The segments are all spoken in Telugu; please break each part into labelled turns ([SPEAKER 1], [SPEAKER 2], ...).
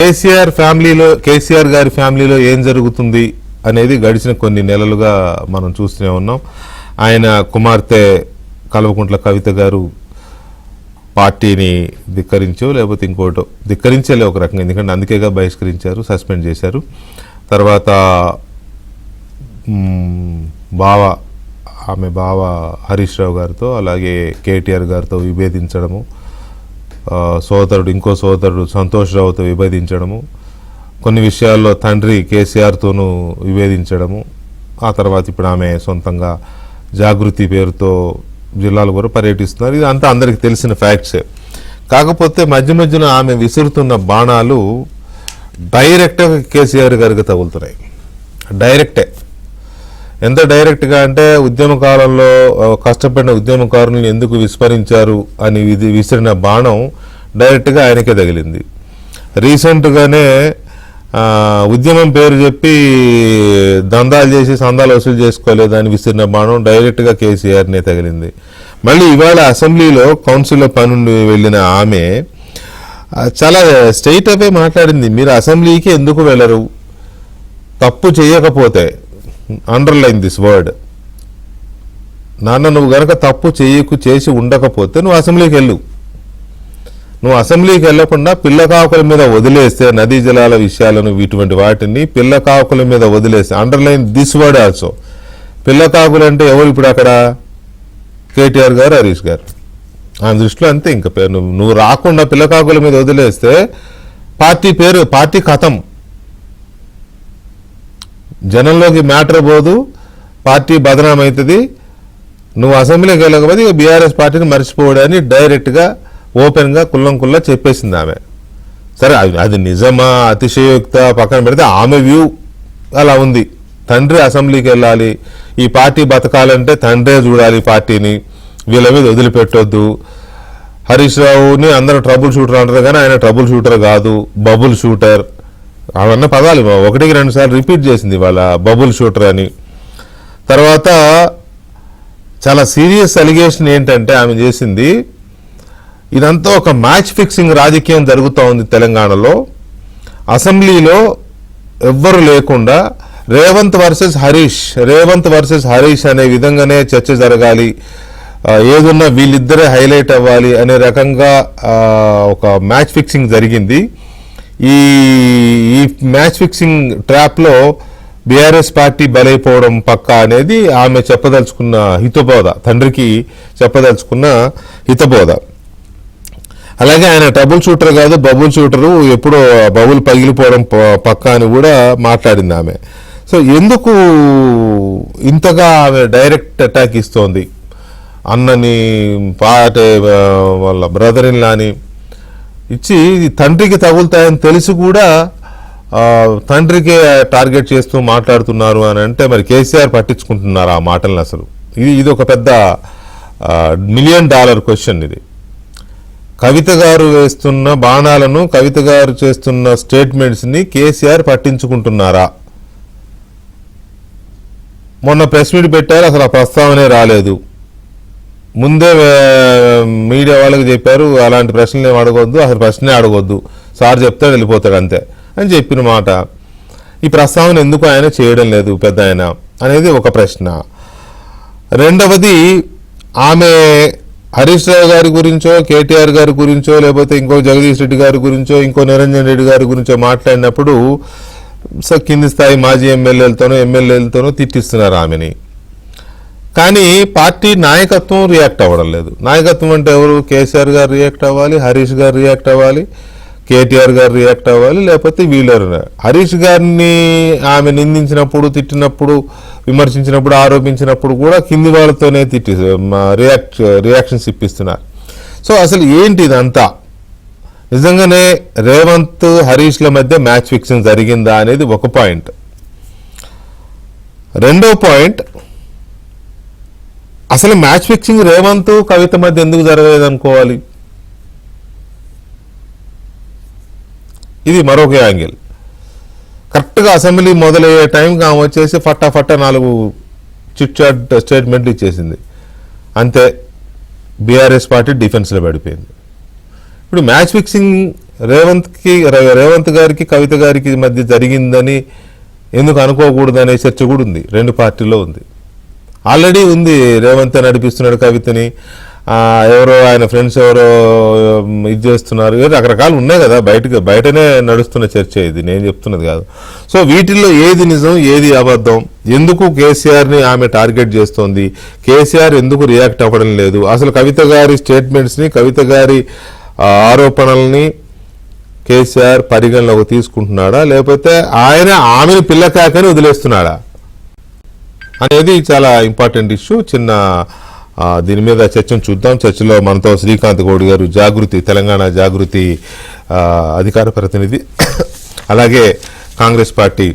[SPEAKER 1] కేసీఆర్ గారి ఫ్యామిలీలో ఏం జరుగుతుంది అనేది గడిచిన కొన్ని నెలలుగా మనం చూస్తూనే ఉన్నాం. ఆయన కుమార్తె కల్వకుంట్ల కవిత గారు పార్టీని ధిక్కరించో లేకపోతే ఇంకోటో ధిక్కరించలే ఒక రకంగా, ఎందుకంటే అందుకేగా బహిష్కరించారు, సస్పెండ్ చేశారు. తర్వాత ఆమె బావ హరీష్ రావు గారితో అలాగే కేటీఆర్ గారితో విభేదించడము, ఇంకో సోదరుడు సంతోష్ రావుతో విభేదించడము, కొన్ని విషయాల్లో తండ్రి కేసీఆర్తోనూ విభేదించడము, ఆ తర్వాత ఇప్పుడు ఆమె సొంతంగా జాగృతి పేరుతో జిల్లాలు కూడా పర్యటిస్తున్నారు. ఇది అంతా అందరికీ తెలిసిన ఫ్యాక్ట్సే. కాకపోతే మధ్య మధ్యన ఆమె విసురుతున్న బాణాలు డైరెక్ట్గా కేసీఆర్ గారికి తగులుతున్నాయి. డైరెక్టే. ఎంత డైరెక్ట్గా అంటే ఉద్యమ కాలంలో కష్టపడిన ఉద్యమకారులను ఎందుకు విస్మరించారు అని విసిరిన బాణం డైరెక్ట్గా ఆయనకే తగిలింది. రీసెంట్గానే ఉద్యమం పేరు చెప్పి దందాలు చేసి సందాలు వసూలు చేసుకోలేదు అని విసిరిన బాణం డైరెక్ట్గా కేసీఆర్నే తగిలింది. మళ్ళీ ఇవాళ అసెంబ్లీలో కౌన్సిల్లో పనుండి వెళ్ళిన ఆమె చాలా స్ట్రైట్ అవే మాట్లాడింది. మీరు అసెంబ్లీకి ఎందుకు వెళ్ళరు? తప్పు చేయకపోతే, అండర్లైన్ దిస్ వర్డ్, నాన్న నువ్వు గనక తప్పు చేసి ఉండకపోతే నువ్వు అసెంబ్లీకి వెళ్ళు. నువ్వు అసెంబ్లీకి వెళ్లకుండా పిల్లకాకుల మీద వదిలేస్తే నదీ జలాల విషయాలను ఇటువంటి వాటిని పిల్లకాకుల మీద వదిలేస్తే, అండర్లైన్ దిస్ వర్డ్ ఆల్సో, పిల్లకాకులు అంటే ఎవరు ఇప్పుడు అక్కడ? కేటీఆర్ గారు, హరీష్ గారు. ఆ దృష్టిలో అంతే. ఇంకా నువ్వు రాకుండా పిల్లకాకుల మీద వదిలేస్తే పార్టీ ఖతం, జనంలోకి మ్యాటర్ పోదు, పార్టీ బదనామవుతుంది. నువ్వు అసెంబ్లీకి వెళ్ళకపోతే ఇక బీఆర్ఎస్ పార్టీని మర్చిపోవడాన్ని డైరెక్ట్గా ఓపెన్గా కుల్లంకుల్లా చెప్పేసింది ఆమె. సరే, అది నిజమా అతిశయోక్త పక్కన పెడితే ఆమె వ్యూ అలా ఉంది. తండ్రి అసెంబ్లీకి వెళ్ళాలి, ఈ పార్టీ బతకాలంటే తండ్రే చూడాలి పార్టీని, వీళ్ళ మీద వదిలిపెట్టొద్దు. హరీష్ రావుని అందరూ ట్రబుల్ షూటర్ అంటారు కానీ ఆయన ట్రబుల్ షూటర్ కాదు, బబుల్ షూటర్. అవన్న పదాలు 1-2 సార్లు రిపీట్ చేసింది వాళ్ళ, బబుల్ షూటర్ అని. తర్వాత చాలా సీరియస్ అలిగేషన్ ఏంటంటే ఆమె చేసింది, ఇదంతా ఒక మ్యాచ్ ఫిక్సింగ్ రాజకీయం జరుగుతూ ఉంది తెలంగాణలో. అసెంబ్లీలో ఎవ్వరు లేకుండా రేవంత్ వర్సెస్ హరీష్ అనే విధంగానే చర్చ జరగాలి, ఏదున్నా వీళ్ళిద్దరే హైలైట్ అవ్వాలి అనే రకంగా ఒక మ్యాచ్ ఫిక్సింగ్ జరిగింది. ఈ మ్యాచ్ ఫిక్సింగ్ ట్రాప్లో బీఆర్ఎస్ పార్టీ బలైపోవడం పక్కా అనేది ఆమె చెప్పదలుచుకున్న హితబోధ, తండ్రికి చెప్పదలుచుకున్న హితబోధ. అలాగే ఆయన ట్రబుల్ షూటర్ కాదు, బబుల్ షూటరు, ఎప్పుడో బబుల్ పగిలిపోవడం పక్కా అని కూడా మాట్లాడింది ఆమె. సో ఎందుకు ఇంతగా ఆమె డైరెక్ట్ అటాక్ ఇస్తోంది? అన్నని వాళ్ళ బ్రదర్ ఇన్ లాని ఇచ్చి తండ్రికి తగులుతాయని తెలిసి కూడా తండ్రికే టార్గెట్ చేస్తూ మాట్లాడుతున్నారు అని అంటే మరి కేసీఆర్ పట్టించుకుంటున్నారు ఆ మాటలను? అసలు ఇది ఒక పెద్ద $1 మిలియన్ క్వశ్చన్. ఇది కవిత గారు వేస్తున్న బాణాలను, కవిత గారు చేస్తున్న స్టేట్మెంట్స్ని కేసీఆర్ పట్టించుకుంటున్నారా? మొన్న ప్రెస్ మీట్ పెట్టారు, అసలు ఆ ప్రస్తావనే రాలేదు. ముందే మీడియా వాళ్ళకి చెప్పారు అలాంటి ప్రశ్నలు ఏమి అడగొద్దు, అసలు ప్రశ్నే అడగొద్దు, సార్ చెప్తాడు వెళ్ళిపోతాడు అంతే అని చెప్పిన మాట. ఈ ప్రస్తావన ఎందుకు ఆయన చేయడం లేదు పెద్ద ఆయన అనేది ఒక ప్రశ్న. రెండవది, ఆమె హరీష్ రావు గారి గురించో, కేటీఆర్ గారి గురించో, లేకపోతే ఇంకో జగదీష్ రెడ్డి గారి గురించో, ఇంకో నిరంజన్ రెడ్డి గారి గురించో మాట్లాడినప్పుడు కింది స్థాయి మాజీ ఎమ్మెల్యేలతోనో తిట్టిస్తున్నారు ఆమెని. కానీ పార్టీ నాయకత్వం రియాక్ట్ అవ్వడం లేదు. నాయకత్వం అంటే ఎవరు? కేసీఆర్ గారు రియాక్ట్ అవ్వాలి, హరీష్ గారు రియాక్ట్ అవ్వాలి, కేటీఆర్ గారు రియాక్ట్ అవ్వాలి, లేకపోతే వీళ్ళరు. హరీష్ గారిని ఆమె నిందించినప్పుడు, తిట్టినప్పుడు, విమర్శించినప్పుడు, ఆరోపించినప్పుడు కూడా కింది వాళ్ళతోనే రియాక్షన్స్ ఇప్పిస్తున్నారు. సో అసలు ఏంటి ఇదంతా? నిజంగానే రేవంత్ హరీష్ల మధ్య మ్యాచ్ ఫిక్సింగ్ జరిగిందా అనేది ఒక పాయింట్. రెండో పాయింట్, అసలు మ్యాచ్ ఫిక్సింగ్ రేవంత్ కవిత మధ్య ఎందుకు జరగలేదు అనుకోవాలి? ఇది మరొక యాంగిల్. కరెక్ట్గా అసెంబ్లీ మొదలయ్యే టైంకి ఆమె వచ్చేసి ఫట్టా 4 చిట్ చాట్ స్టేట్మెంట్లు ఇచ్చేసింది. అంతే, బీఆర్ఎస్ పార్టీ డిఫెన్స్లో పడిపోయింది. ఇప్పుడు మ్యాచ్ ఫిక్సింగ్ రేవంత్ గారికి కవిత గారికి మధ్య జరిగిందని ఎందుకు అనుకోకూడదనే చర్చ కూడా ఉంది, రెండు పార్టీల్లో ఉంది. ఆల్రెడీ ఉంది, రేవంత్ నడిపిస్తున్నాడు కవితని, ఎవరో ఆయన ఫ్రెండ్స్ ఎవరో ఇది చేస్తున్నారు, రకరకాలు ఉన్నాయి కదా, బయటనే నడుస్తున్న చర్చ ఇది, నేను చెప్తున్నది కాదు. సో వీటిల్లో ఏది నిజం ఏది అబద్ధం, ఎందుకు కేసీఆర్ని ఆమె టార్గెట్ చేస్తోంది, కేసీఆర్ ఎందుకు రియాక్ట్ అవ్వడం లేదు, అసలు కవిత గారి స్టేట్మెంట్స్ని కవిత గారి ఆరోపణల్ని కేసీఆర్ పరిగణలోకి తీసుకుంటున్నాడా, లేకపోతే ఆమెను పిల్లకాకని వదిలేస్తున్నాడా అనేది చాలా ఇంపార్టెంట్ ఇష్యూ. చిన్న దీని మీద చర్చను చూద్దాం. చర్చలో మనతో శ్రీకాంత్ గౌడ్ గారు, జాగృతి తెలంగాణ జాగృతి అధికార ప్రతినిధి, అలాగే కాంగ్రెస్ పార్టీ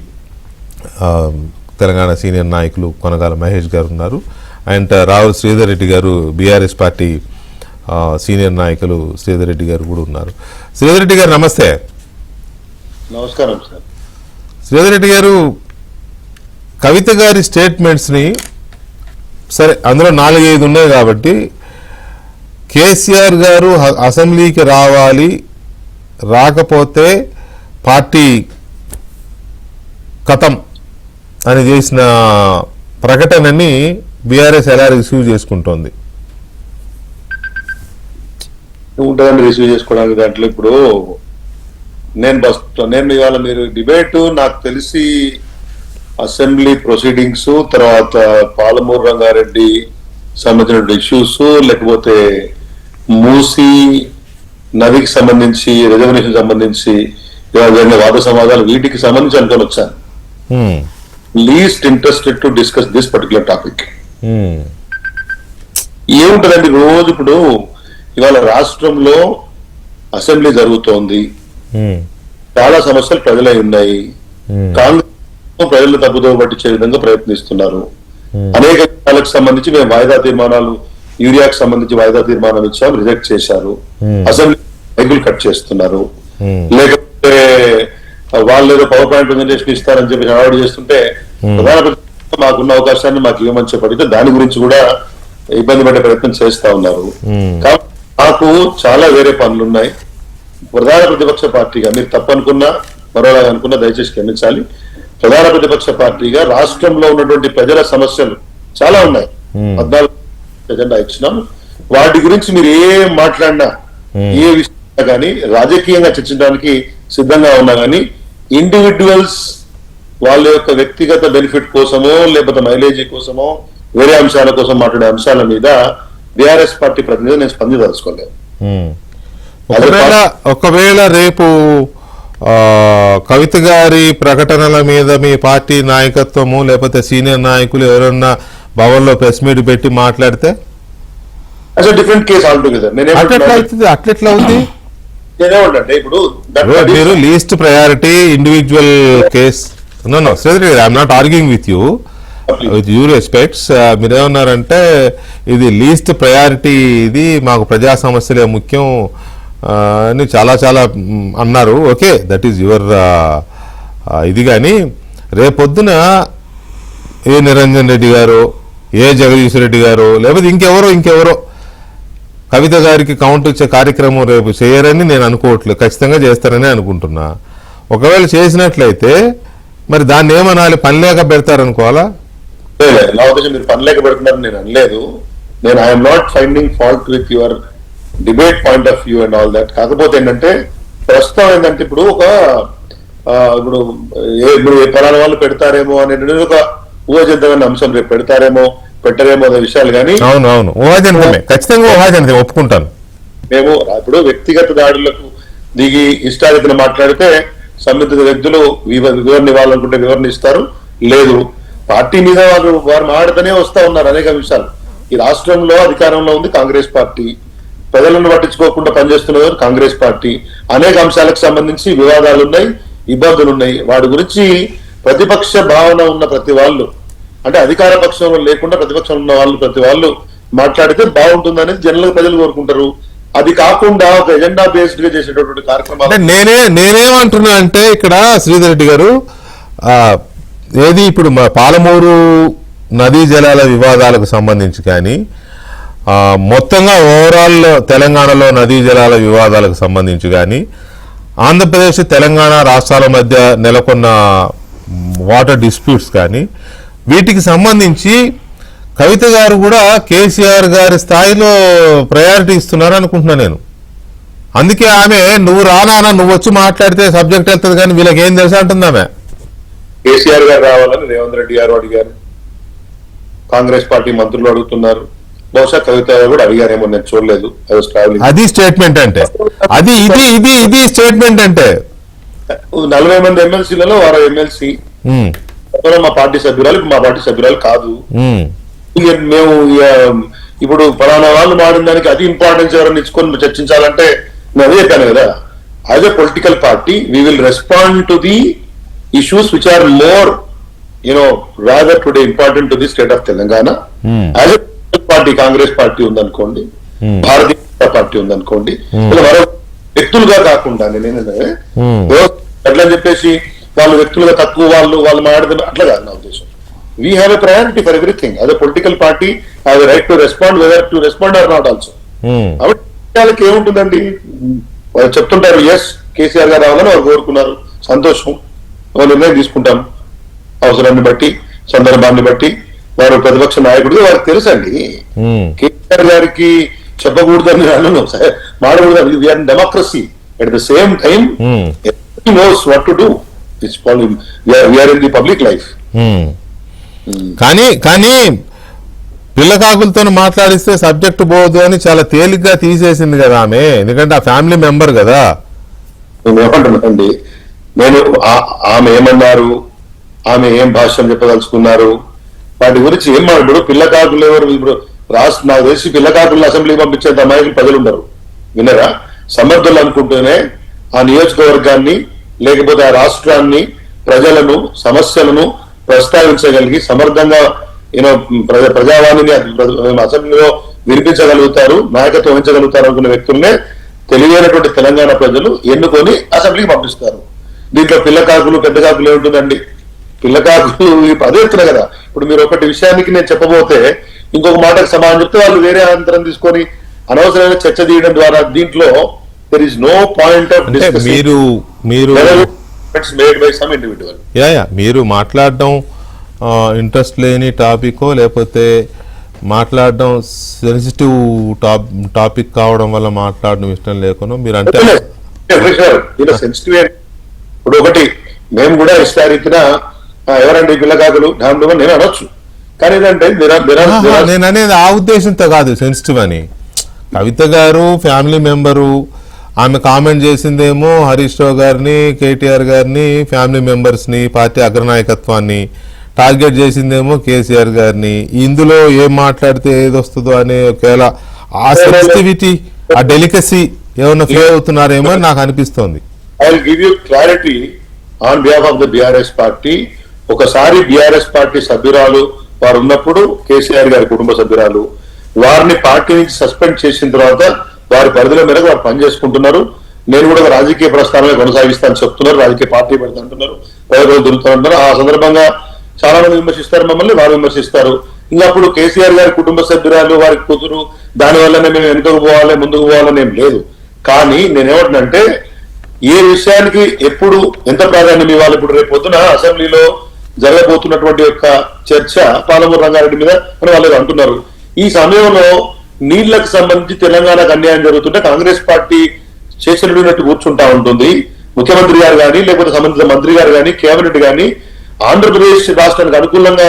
[SPEAKER 1] తెలంగాణ సీనియర్ నాయకులు కొనగాల మహేష్ గారు ఉన్నారు. అండ్ రావుల శ్రీధర్ రెడ్డి గారు, బీఆర్ఎస్ పార్టీ సీనియర్ నాయకులు శ్రీధర్ రెడ్డి గారు కూడా ఉన్నారు. శ్రీధర్ రెడ్డి గారు నమస్తే.
[SPEAKER 2] నమస్కారం సార్.
[SPEAKER 1] శ్రీధర్ రెడ్డి గారు, కవిత గారి స్టేట్మెంట్స్ని సరే అందులో 4-5 ఉన్నాయి కాబట్టి కేసీఆర్ గారు అసెంబ్లీకి రావాలి, రాకపోతే పార్టీ కథం అని చేసిన ప్రకటనని బీఆర్ఎస్ ఎలా రిసీవ్ చేసుకుంటోంది?
[SPEAKER 2] ఉంటుందండి రిసీవ్ చేసుకోవడానికి. దాంట్లో ఇప్పుడు నేను ఇవాళ మీరు డిబేట్ నాకు తెలిసి అసెంబ్లీ ప్రొసీడింగ్స్, తర్వాత పాలమూరు రంగారెడ్డి సంబంధించిన ఇష్యూస్, లేకపోతే మూసీ నదికి సంబంధించి రిజర్వేషన్ సంబంధించి జరిగిన వాద సమాధాలు, వీటికి సంబంధించి అనుకొని వచ్చాను. Least interested to discuss this particular topic. ఏముంటదండి రోజు ఇప్పుడు ఇవాళ రాష్ట్రంలో అసెంబ్లీ జరుగుతోంది, చాలా సమస్యలు ప్రజలై ఉన్నాయి, కాంగ్రెస్ ప్రజలను తప్పుదోవ పట్టించే విధంగా ప్రయత్నిస్తున్నారు. అనేక విషయాలకు సంబంధించి మేము వాయిదా తీర్మానాలు, యూరియాకు సంబంధించి వాయిదా తీర్మానాలు ఇచ్చాం, రిజెక్ట్ చేశారు. అసెంబ్లీ మైకులు కట్ చేస్తున్నారు, లేకపోతే వాళ్ళు ఏదో పవర్ పాయింట్ ప్రెజెంటేషన్ ఇస్తారని చెప్పి హడావుడి చేస్తుంటే ప్రధాన మాకున్న అవకాశాన్ని మాకు ఇవ్వమని చెప్పడితే దాని గురించి కూడా ఇబ్బంది పడే ప్రయత్నం చేస్తా ఉన్నారు. కాబట్టి నాకు చాలా వేరే పనులు ఉన్నాయి. ప్రధాన ప్రతిపక్ష పార్టీగా మీరు తప్పనుకున్నా మరోలాగా అనుకున్నా దయచేసి క్షమించాలి. ప్రధాన ప్రతిపక్ష పార్టీగా రాష్ట్రంలో ఉన్నటువంటి ప్రజల సమస్యలు చాలా ఉన్నాయి. 14 ఎజెండా ఇచ్చినాం. వాటి గురించి మీరు ఏం మాట్లాడినా, ఏ విషయంగా కానీ రాజకీయంగా చర్చించడానికి సిద్ధంగా ఉన్నా కానీ ఇండివిజువల్స్ వాళ్ళ యొక్క వ్యక్తిగత బెనిఫిట్ కోసమో లేకపోతే మైలేజీ కోసమో వేరే అంశాల కోసం మాట్లాడే అంశాల మీద బీఆర్ఎస్ పార్టీ ప్రతినిధి నేను స్పందించదలుచుకోలేదు.
[SPEAKER 1] ఒకవేళ రేపు కవిత గారి ప్రకటనల మీద మీ పార్టీ నాయకత్వము లేకపోతే సీనియర్ నాయకులు ఎవరన్నా భవన్లో ప్రెస్ మీట్ పెట్టి మాట్లాడితే
[SPEAKER 2] డిఫరెంట్ కేసు ఆల్టుగెదర్.
[SPEAKER 1] అట్లెట్లా ఉంది?
[SPEAKER 2] నేనేమంటే ఇప్పుడు
[SPEAKER 1] మీరు least priority individual case. No Sridhar, I'm not arguing with you, with you respects. మీరేమన్నారంటే ఇది లీస్ట్ ప్రయారిటీ, ఇది మాకు ప్రజా సమస్యలే ముఖ్యం అని చాలా అన్నారు. ఓకే, దట్ ఈజ్ యువర్ ఇది. కానీ రేపొద్దున ఏ నిరంజన్ రెడ్డి గారు, ఏ జగదీశ్వర్ రెడ్డి గారు, లేకపోతే ఇంకెవరో కవిత గారికి కౌంటర్ ఇచ్చే కార్యక్రమం రేపు చేయరని నేను అనుకోవట్లేదు, ఖచ్చితంగా చేస్తారని అనుకుంటున్నా. ఒకవేళ చేసినట్లయితే మరి దాన్ని ఏమనాలి? పని లేక పెడతారనుకోవాలా?
[SPEAKER 2] నా ఉద్దేశం మీరు పని లేక పెడుతున్నారని నేను అనలేదు. నేను I'm not finding fault with your debate point of view and all that. కాకపోతే ఏంటంటే ప్రస్తుతం ఏంటంటే ఇప్పుడు పలానా వాళ్ళు పెడతారేమో అనేది ఒక ఊహాజనితమైన అంశం. రేపు పెడతారేమో పెట్టరేమో అనే విషయాలు కానీ
[SPEAKER 1] అవును ఊహాజనితమే, ఖచ్చితంగా ఊహాజనితం, ఒప్పుకుంటాను.
[SPEAKER 2] మేము ఇప్పుడు వ్యక్తిగత దాడులకు దిగి ఇష్టారీతిన మాట్లాడితే సంబంధిత వ్యక్తులు వివరణ ఇవ్వాలనుకుంటే వివరణ ఇస్తారు, లేదు పార్టీ మీద వారు మాట్లాడుతూనే వస్తా ఉన్నారు అనేక విషయాలు. ఈ రాష్ట్రంలో అధికారంలో ఉంది కాంగ్రెస్ పార్టీ, ప్రజలను పట్టించుకోకుండా పనిచేస్తున్నారు కాంగ్రెస్ పార్టీ. అనేక అంశాలకు సంబంధించి వివాదాలు ఉన్నాయి, ఇబ్బందులు ఉన్నాయి. వాటి గురించి ప్రతిపక్ష భావన ఉన్న ప్రతి వాళ్ళు, అంటే అధికార పక్షంలో లేకుండా ప్రతిపక్షంలో ఉన్న వాళ్ళు ప్రతి వాళ్ళు మాట్లాడితే బాగుంటుంది అనేది జనరల్ ప్రజలు కోరుకుంటారు. అది కాకుండా ఒక ఎజెండా బేస్డ్ గా చేసేటటువంటి కార్యక్రమాలు
[SPEAKER 1] నేనేమంటున్నా అంటే ఇక్కడ శ్రీధర్ రెడ్డి గారు, ఏది ఇప్పుడు పాలమూరు నదీ జలాల వివాదాలకు సంబంధించి కానీ మొత్తంగా ఓవరాల్ తెలంగాణలో నదీ జలాల వివాదాలకు సంబంధించి కానీ ఆంధ్రప్రదేశ్ తెలంగాణ రాష్ట్రాల మధ్య నెలకొన్న వాటర్ డిస్ప్యూట్స్ కానీ వీటికి సంబంధించి కవిత గారు కూడా కేసీఆర్ గారి స్థాయిలో ప్రయారిటీ ఇస్తున్నారు అనుకుంటున్నా నేను. అందుకే ఆమె నువ్వు రానా నువ్వు వచ్చి మాట్లాడితే సబ్జెక్ట్ వెళ్తుంది కానీ వీళ్ళకి ఏం తెలుసా అంటుంది ఆమె.
[SPEAKER 2] కేసీఆర్ గారు రావాలని రేవంత్ రెడ్డి గారు అడిగారు, కాంగ్రెస్ పార్టీ మంత్రులు అడుగుతున్నారు, బహుశా కవిత గారు కూడా అడిగారేమో, నేను చూడలేదు.
[SPEAKER 1] అది స్టేట్మెంట్ అంటే అది ఇది స్టేట్మెంట్ అంటే
[SPEAKER 2] 40 మంది ఎమ్మెల్సీలలో వారు ఎమ్మెల్సీ మా పార్టీ సభ్యురాలు, మా పార్టీ సభ్యురాలు కాదు. మేము ఇప్పుడు ఫలానా వాళ్ళు మాడిన దానికి అది ఇంపార్టెన్స్ ఎవరైనా ఇచ్చుకొని చర్చించాలంటే నేను అదే చెప్పాను కదా, as a political party we will respond to the issues which are more rather today important to the state of Telangana. As a party Congress party ఉందనుకోండి, భారతీయ జనతా పార్టీ ఉందనుకోండి, మరో వ్యక్తులుగా కాకుండా నేనేంటే అట్లా చెప్పేసి వాళ్ళు వ్యక్తులుగా తక్కువ వాళ్ళు మాట్లాడితే అట్లా కాదు నా ఉద్దేశం. We have a priority for everything. అదే political party have a right to respond, whether to respond or not also. కాబట్టి ఏముంటుందండి, వాళ్ళు చెప్తుంటారు ఎస్ కేసీఆర్ గారు రావాలని వారు కోరుకున్నారు, సంతోషం, నిర్ణయం తీసుకుంటాం అవసరాన్ని బట్టి సందర్భాన్ని బట్టి. వారు ప్రతిపక్ష నాయకుడిగా వారికి తెలుసండి. కేసీఆర్ గారికి చెప్పకూడదని మాడకూడదని, we are democracy. At the same time knows what to do. It's probably we are in the public life.
[SPEAKER 1] కానీ పిల్లకాకులతో మాట్లాడిస్తే సబ్జెక్ట్ పోదు అని చాలా తేలిగ్గా తీసేసింది కదా ఆమె, ఎందుకంటే ఆ ఫ్యామిలీ మెంబర్ కదా.
[SPEAKER 2] నేను ఏమంటున్నానండి, నేను ఆమె ఏమన్నారు, ఆమె ఏం భాష్యం చెప్పదలుచుకున్నారు, వాటి గురించి ఏం మాట్లాడు. పిల్లకాకులు ఎవరు ఇప్పుడు రాష్ట్ర నాకు తెలిసి పిల్లకాకులను అసెంబ్లీకి పంపించేంత అమాయకులు ప్రజలు ఉండరు, వినరా? సమర్థులు అనుకుంటూనే ఆ నియోజకవర్గాన్ని లేకపోతే ఆ రాష్ట్రాన్ని, ప్రజలను, సమస్యలను ప్రస్తావించగలిగి సమర్థంగా ప్రజావాణిని అసెంబ్లీలో వినిపించగలుగుతారు, నాయకత్వం వహించగలుగుతారు అనుకున్న వ్యక్తులనే తెలియనటువంటి తెలంగాణ ప్రజలు ఎన్నుకొని అసెంబ్లీకి పంపిస్తారు. దీంట్లో పిల్లకాకులు పెద్ద కాకులు ఏముంటుందండి? పిల్లకాకులు అదే చెప్తున్నా కదా. ఇప్పుడు మీరు ఒకటి విషయానికి నేను చెప్పబోతే ఇంకొక మాటకు సమాధానం చెప్తే వాళ్ళు వేరే అంతరం తీసుకొని అనవసరమైన చర్చ తీయడం ద్వారా దీంట్లో there is no point of discussing. made by some individual.
[SPEAKER 1] మీరు మాట్లాడడం ఇంట్రెస్ట్ లేని టాపికో లేకపోతే మాట్లాడడం సెన్సిటివ్ టాపిక్ కావడం వల్ల మాట్లాడడం ఇష్టం లేకుండా మీరు అంటే
[SPEAKER 2] సెన్సిటివ్. ఇప్పుడు ఒకటి మేము కూడా ఇష్టారీతిన ఎవరండి పిల్లకాకులు డామ్ నేను అనొచ్చు, కానీ ఏంటంటే
[SPEAKER 1] నేను అనేది ఆ ఉద్దేశంతో కాదు సెన్సిటివ్ అని. కవిత గారు ఫ్యామిలీ మెంబరు, ఆమె కామెంట్ చేసిందేమో హరీష్ రావు గారిని, కేటీఆర్ గారిని, ఫ్యామిలీ మెంబర్స్ని, పార్టీ అగ్రనాయకత్వాన్ని టార్గెట్ చేసిందేమో కేసీఆర్ గారిని. ఇందులో ఏం మాట్లాడితే ఏది వస్తుందో అనే ఒకవేళ ఆ సెన్సిటివిటీ, ఆ డెలికసీ ఏమన్నా ఫీల్ అవుతున్నారేమో అని నాకు అనిపిస్తోంది.
[SPEAKER 2] I will give you clarity on behalf of the BRS party. ఒకసారి బీఆర్ఎస్ పార్టీ సభ్యురాలు వారు ఉన్నప్పుడు కేసీఆర్ గారి కుటుంబ సభ్యురాలు, వారిని పార్టీ నుంచి సస్పెండ్ చేసిన తర్వాత వారి పరిధిలో మేరకు వారు పనిచేసుకుంటున్నారు. నేను కూడా రాజకీయ ప్రస్థానమే కొనసాగిస్తానని చెప్తున్నారు, రాజకీయ పార్టీ పెడతాంటున్నారు, ప్రజలు దొరుకుతారంటున్నారు. ఆ సందర్భంగా చాలా మంది విమర్శిస్తారు, మమ్మల్ని వారు విమర్శిస్తారు. ఇంకా అప్పుడు కేసీఆర్ గారి కుటుంబ సభ్యురాలు, వారి కూతురు, దాని వల్లనే మేము వెనుకకు పోవాలి ముందుకు పోవాలని ఏం లేదు. కానీ నేనేమంటున్నంటే ఏ విషయానికి ఎప్పుడు ఎంత ప్రాధాన్యం ఇవ్వాలి. ఇప్పుడు రేపు పొద్దున అసెంబ్లీలో జరగబోతున్నటువంటి యొక్క చర్చ పాలమూరు రంగారెడ్డి మీద అని వాళ్ళు అంటున్నారు. ఈ సమయంలో నీళ్లకు సంబంధించి తెలంగాణకు అన్యాయం జరుగుతుంటే కాంగ్రెస్ పార్టీ చేసినట్టు కూర్చుంటా ఉంటుంది. ముఖ్యమంత్రి గారు కానీ లేకపోతే సంబంధిత మంత్రి గారు కానీ కేబినెట్ కానీ ఆంధ్రప్రదేశ్ రాష్ట్రానికి అనుకూలంగా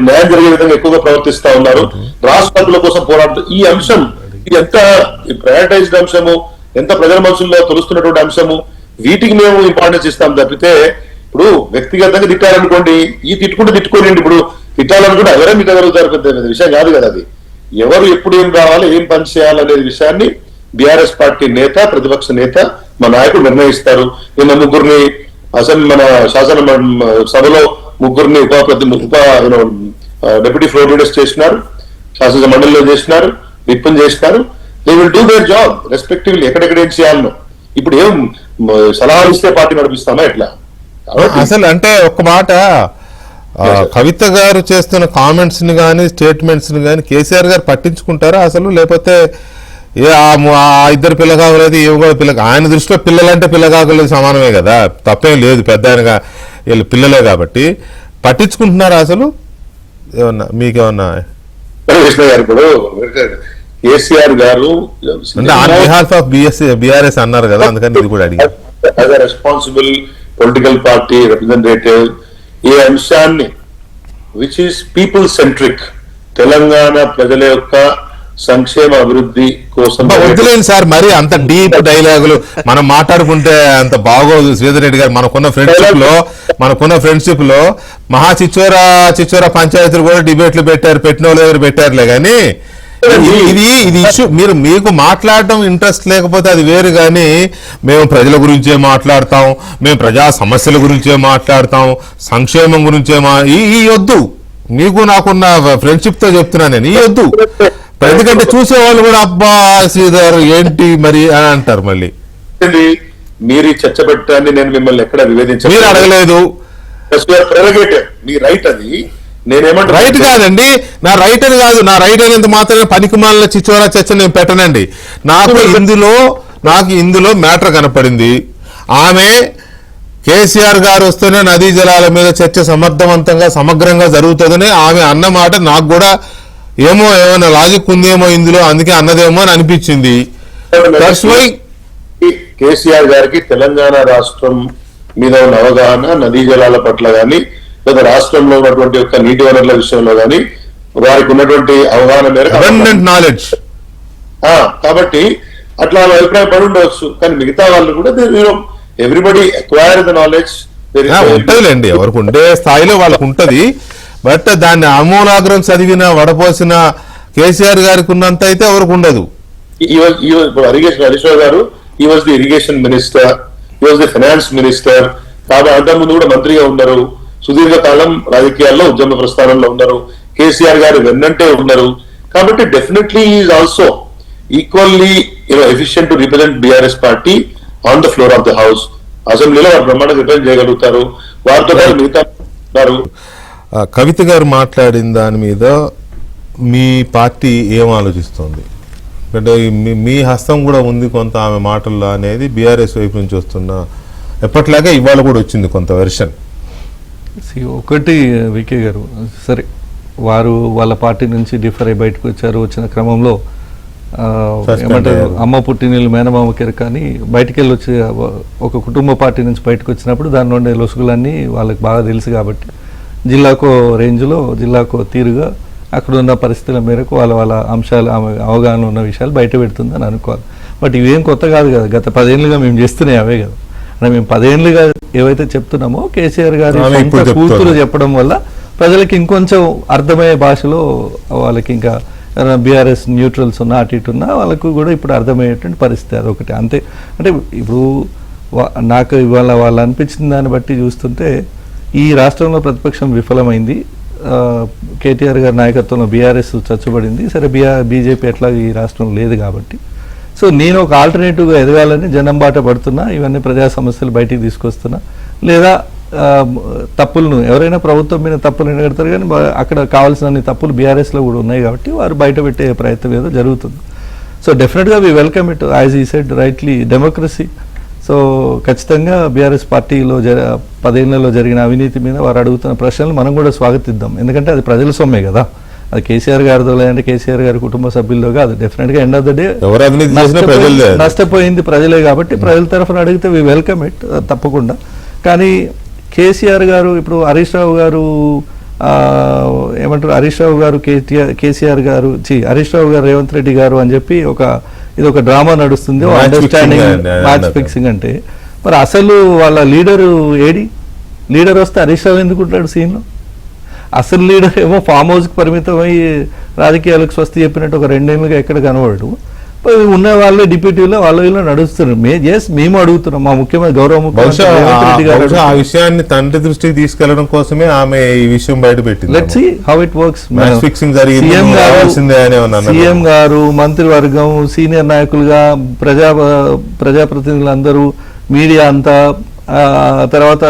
[SPEAKER 2] న్యాయం జరిగే విధంగా ఎక్కువగా ప్రవర్తిస్తా ఉన్నారు. రాష్ట్ర హక్కుల కోసం పోరాడుతూ ఈ అంశం ఇది ఎంత ప్రయారిటైజ్డ్ అంశము, ఎంత ప్రజల మనసుల్లో తొలుస్తున్నటువంటి అంశము, వీటికి మేము ఇంపార్టెన్స్ ఇస్తాం తప్పితే ఇప్పుడు వ్యక్తిగతంగా తిట్టాలనుకోండి, ఈ తిట్టుకోండి. ఇప్పుడు తిట్టాలనుకుంటే ఎవరే తిట్టగలుగుతారు, పెద్ద విషయం కాదు కదా. అది ఎవరు ఎప్పుడు ఏం రావాలి, ఏం పని చేయాలనే విషయాన్ని బీఆర్ఎస్ పార్టీ నేత, ప్రతిపక్ష నేత, మా నాయకుడు నిర్ణయిస్తారు. నిన్న ముగ్గురిని మన శాసన సభలో ముగ్గురిని డెప్యూటీ ఫ్లోర్ లీడర్స్ చేసినారు, శాసన మండలిలో చేసినారు, విప్పం చేసినారు. They will do their job respectively. ఎక్కడెక్కడ ఏం చేయాలను ఇప్పుడు ఏం సలహాలు ఇస్తే పార్టీ నడిపిస్తామా ఎట్లా?
[SPEAKER 1] అసలు అంటే ఒక మాట, కవిత గారు చేస్తున్న కామెంట్స్ ని కానీ స్టేట్మెంట్స్ ని కానీ కేసీఆర్ గారు పట్టించుకుంటారా అసలు, లేకపోతే ఆ ఇద్దరు పిల్లకాకులు అయితే ఏమి కూడా ఆయన దృష్టిలో పిల్లలంటే పిల్లకాకులు సమానమే కదా, తప్పేం లేదు, పెద్ద ఆయనగా వీళ్ళు పిల్లలే కాబట్టి. పట్టించుకుంటున్నారా అసలు? ఏమన్నా మీకేమన్నా
[SPEAKER 2] కృష్ణ గారు ఇప్పుడు కేసీఆర్ గారు
[SPEAKER 1] అంటే ఆన్ బిహాఫ్ ఆఫ్ బిఆర్ఎస్ అన్నారు కదా, అందుకని ఇది కూడా అడిగారు.
[SPEAKER 2] As a responsible political party representative ఈ అంశాన్ని which is people centric, Telangana ప్రజల యొక్క సంక్షేమ అభివృద్ధి కోసం
[SPEAKER 1] వద్దులేండి సార్, మరి అంత డీప్ డైలాగులు మనం మాట్లాడుకుంటే అంత బాగోదు. శ్రీధర్ రెడ్డి గారు, మనకున్న ఫ్రెండ్షిప్ లో మహా చిచ్చోరా పంచాయతీలు కూడా డిబేట్లు పెట్టిన వాళ్ళు ఎవరు పెట్టారులే కానీ ఇది ఇష్యూ మీకు మాట్లాడటం ఇంట్రెస్ట్ లేకపోతే అది వేరు, కానీ మేము ప్రజల గురించే మాట్లాడతాం, మేము ప్రజా సమస్యల గురించే మాట్లాడతాం, సంక్షేమం గురించే ఈ వద్దు. మీకు నాకున్న ఫ్రెండ్షిప్ తో చెప్తున్నా నేను, ఈ వద్దు. ఎందుకంటే చూసేవాళ్ళు కూడా అబ్బా శ్రీధర్ ఏంటి మరి అని అంటారు. మళ్ళీ
[SPEAKER 2] మీరు చర్చ పెట్టాన్ని నేను మిమ్మల్ని ఎక్కడ వివేదించాను,
[SPEAKER 1] మీరు అడగలేదు.
[SPEAKER 2] మీ రైట్ అది. నేనేమంటే
[SPEAKER 1] రైట్ కాదండి, నా రైట్ అని కాదు, నా రైట్ అయినంత మాత్రమే పనికిమాలిన చిచ్చోరా చర్చ నేను పెట్టనండి. నాకు ఇందులో మ్యాటర్ కనపడింది. ఆమె కేసీఆర్ గారు వస్తేనే నదీ జలాల మీద చర్చ సమర్థవంతంగా సమగ్రంగా జరుగుతుందని ఆమె అన్నమాట నాకు కూడా ఏమైనా లాజిక్ ఉందేమో ఇందులో, అందుకే అన్నదేమో అని అనిపించింది.
[SPEAKER 2] కేసీఆర్ గారికి తెలంగాణ రాష్ట్రం మీద ఉన్న అవగాహన నదీ జలాల పట్ల గాని లేదా రాష్ట్రంలో ఉన్నటువంటి యొక్క నీటి వనరుల విషయంలో గాని వారికి ఉన్నటువంటి అవగాహన మేరకు
[SPEAKER 1] నాలెడ్జ్
[SPEAKER 2] కాబట్టి అట్లా అభిప్రాయపడి ఉండవచ్చు. కానీ మిగతా వాళ్ళు కూడా ఎవ్రీబడి అక్వైర్ ద నాలెడ్జ్
[SPEAKER 1] ఉంటుందిలేండి, ఎవరికి ఉండే స్థాయిలో వాళ్ళకు ఉంటది. బట్ దాన్ని ఆమూలాగ్రం చదివిన వడపోసిన కేసీఆర్ గారికి ఉన్నంత అయితే ఎవరికి ఉండదు.
[SPEAKER 2] హరీష్ రావు గారు ఈ వాజ్ ది ఇరిగేషన్ మినిస్టర్, ఈ వాజ్ ది ఫైనాన్స్ మినిస్టర్, కాబట్టి అంతకుముందు కూడా మంత్రిగా ఉన్నారు, సుదీర్ఘకాలం రాజకీయాల్లో ఉద్యమ ప్రస్థానంలో ఉన్నారు, కేసీఆర్ గారు వెన్నంటే ఉన్నారు. కాబట్టి definitely is also equally efficient to represent BRS party on the floor of the house. అసెంబ్లీలో వారు బ్రహ్మాండంగా రిప్రజెంట్ చేయగలుగుతారు. వారితో పాటు మిగతా ఉన్నారు.
[SPEAKER 1] కవిత గారు మాట్లాడిన దాని మీద మీ పార్టీ ఏం ఆలోచిస్తోంది? అంటే మీ హస్తం కూడా ఉంది కొంత ఆమె మాటల్లో అనేది బీఆర్ఎస్ వైపు నుంచి వస్తున్న, ఎప్పటిలాగే ఇవాళ కూడా వచ్చింది కొంత వెర్షన్.
[SPEAKER 3] ఒకటి వికే గారు, సరే వాళ్ళ పార్టీ నుంచి డిఫర్ అయి బయటకు వచ్చారు. వచ్చిన క్రమంలో ఏమంటారు అమ్మ పుట్టినీళ్ళు మేనమామ కెరక కానీ బయటికి వెళ్ళి వచ్చి ఒక కుటుంబ పార్టీ నుంచి బయటకు వచ్చినప్పుడు దాని నుండి లొసుగులన్నీ వాళ్ళకి బాగా తెలుసు కాబట్టి జిల్లాకో రేంజ్లో జిల్లాకో తీరుగా అక్కడ ఉన్న పరిస్థితుల మేరకు వాళ్ళ అంశాలు అవగాహన ఉన్న విషయాలు బయట పెడుతుందని అనుకోవాలి. బట్ ఇవేం కొత్త కాదు కదా, గత 10 ఏళ్ళుగా మేము చేస్తున్నాయి అవే కదా. అంటే మేము 10 ఏళ్ళుగా ఏవైతే చెప్తున్నామో కేసీఆర్ గారి కూతురు చెప్పడం వల్ల ప్రజలకి ఇంకొంచెం అర్థమయ్యే భాషలో వాళ్ళకి ఇంకా బీఆర్ఎస్ న్యూట్రల్స్ ఉన్నా అటు ఇటు ఉన్నా వాళ్ళకు కూడా ఇప్పుడు అర్థమయ్యేటువంటి పరిస్థితి అదొకటి అంతే. అంటే ఇప్పుడు నాకు ఇవాళ వాళ్ళు అనిపించిన దాన్ని బట్టి చూస్తుంటే ఈ రాష్ట్రంలో ప్రతిపక్షం విఫలమైంది, కేటీఆర్ గారి నాయకత్వంలో బీఆర్ఎస్ చచ్చుబడింది. సరే బీజేపీ ఎట్లా ఈ రాష్ట్రం లేదు కాబట్టి సో నేను ఒక ఆల్టర్నేటివ్గా ఎదగాలని జనం బాట పడుతున్నా, ఇవన్నీ ప్రజా సమస్యలు బయటికి తీసుకొస్తున్నా, లేదా తప్పులను ఎవరైనా ప్రభుత్వం మీద తప్పులు ఎండగడతారు కానీ అక్కడ కావాల్సిన తప్పులు బీఆర్ఎస్లో కూడా ఉన్నాయి కాబట్టి వారు బయట పెట్టే ప్రయత్నం ఏదో జరుగుతుంది. సో డెఫినెట్గా వి వెల్కమ్ ఇట్ యాజ్ ఈ సెడ్ రైట్లీ డెమోక్రసీ. సో ఖచ్చితంగా బీఆర్ఎస్ పార్టీలో 10 ఏళ్లలో జరిగిన అవినీతి మీద వారు అడుగుతున్న ప్రశ్నలు మనం కూడా స్వాగతిద్దాం. ఎందుకంటే అది ప్రజల సొమ్మే కదా, అది కేసీఆర్ గారితో లేదంటే కేసీఆర్ గారి కుటుంబ సభ్యుల్లో కాదు. డెఫినెట్గా ఎండ్ ఆఫ్ ద డే నష్టపోయింది ప్రజలే కాబట్టి ప్రజల తరఫున అడిగితే వి వెల్కమ్ ఇట్ తప్పకుండా. కానీ కేసీఆర్ గారు ఇప్పుడు హరీష్ రావు గారు ఏమంటారు హరీష్ రావు గారు కేసీఆర్ గారు హరీష్ రావు గారు రేవంత్ రెడ్డి గారు అని చెప్పి ఇది ఒక డ్రామా నడుస్తుంది, అండర్స్టాండింగ్ మ్యాచ్ ఫిక్సింగ్ అంటే. మరి అసలు వాళ్ళ లీడరు లీడర్ వస్తే హరీష్ రావు ఎందుకు ఉంటాడు సీన్లో? అసలు లీడర్ ఏమో ఫామ్ హౌస్కి పరిమితమై రాజకీయాలకు స్వస్తి చెప్పినట్టు ఒక 2 ఏళ్ళుగా ఎక్కడ కనబడడు. ఉన్న వాళ్ళే డిప్యూటీలో వాళ్ళ నడుస్తున్నారు. మేము అడుగుతున్నాం మా ముఖ్యమంత్రి గౌరవ ముఖ్యమంత్రి
[SPEAKER 1] ఆ విషయాన్ని తండ్రి దృష్టికి తీసుకెళ్లడం కోసమే ఆమె ఈ విషయం బయట పెట్టింది.
[SPEAKER 3] Let's see how it works.
[SPEAKER 1] CM
[SPEAKER 3] గారు, మంత్రివర్గం, సీనియర్ నాయకులుగా ప్రజాప్రతినిధులందరూ, మీడియా అంతా తర్వాత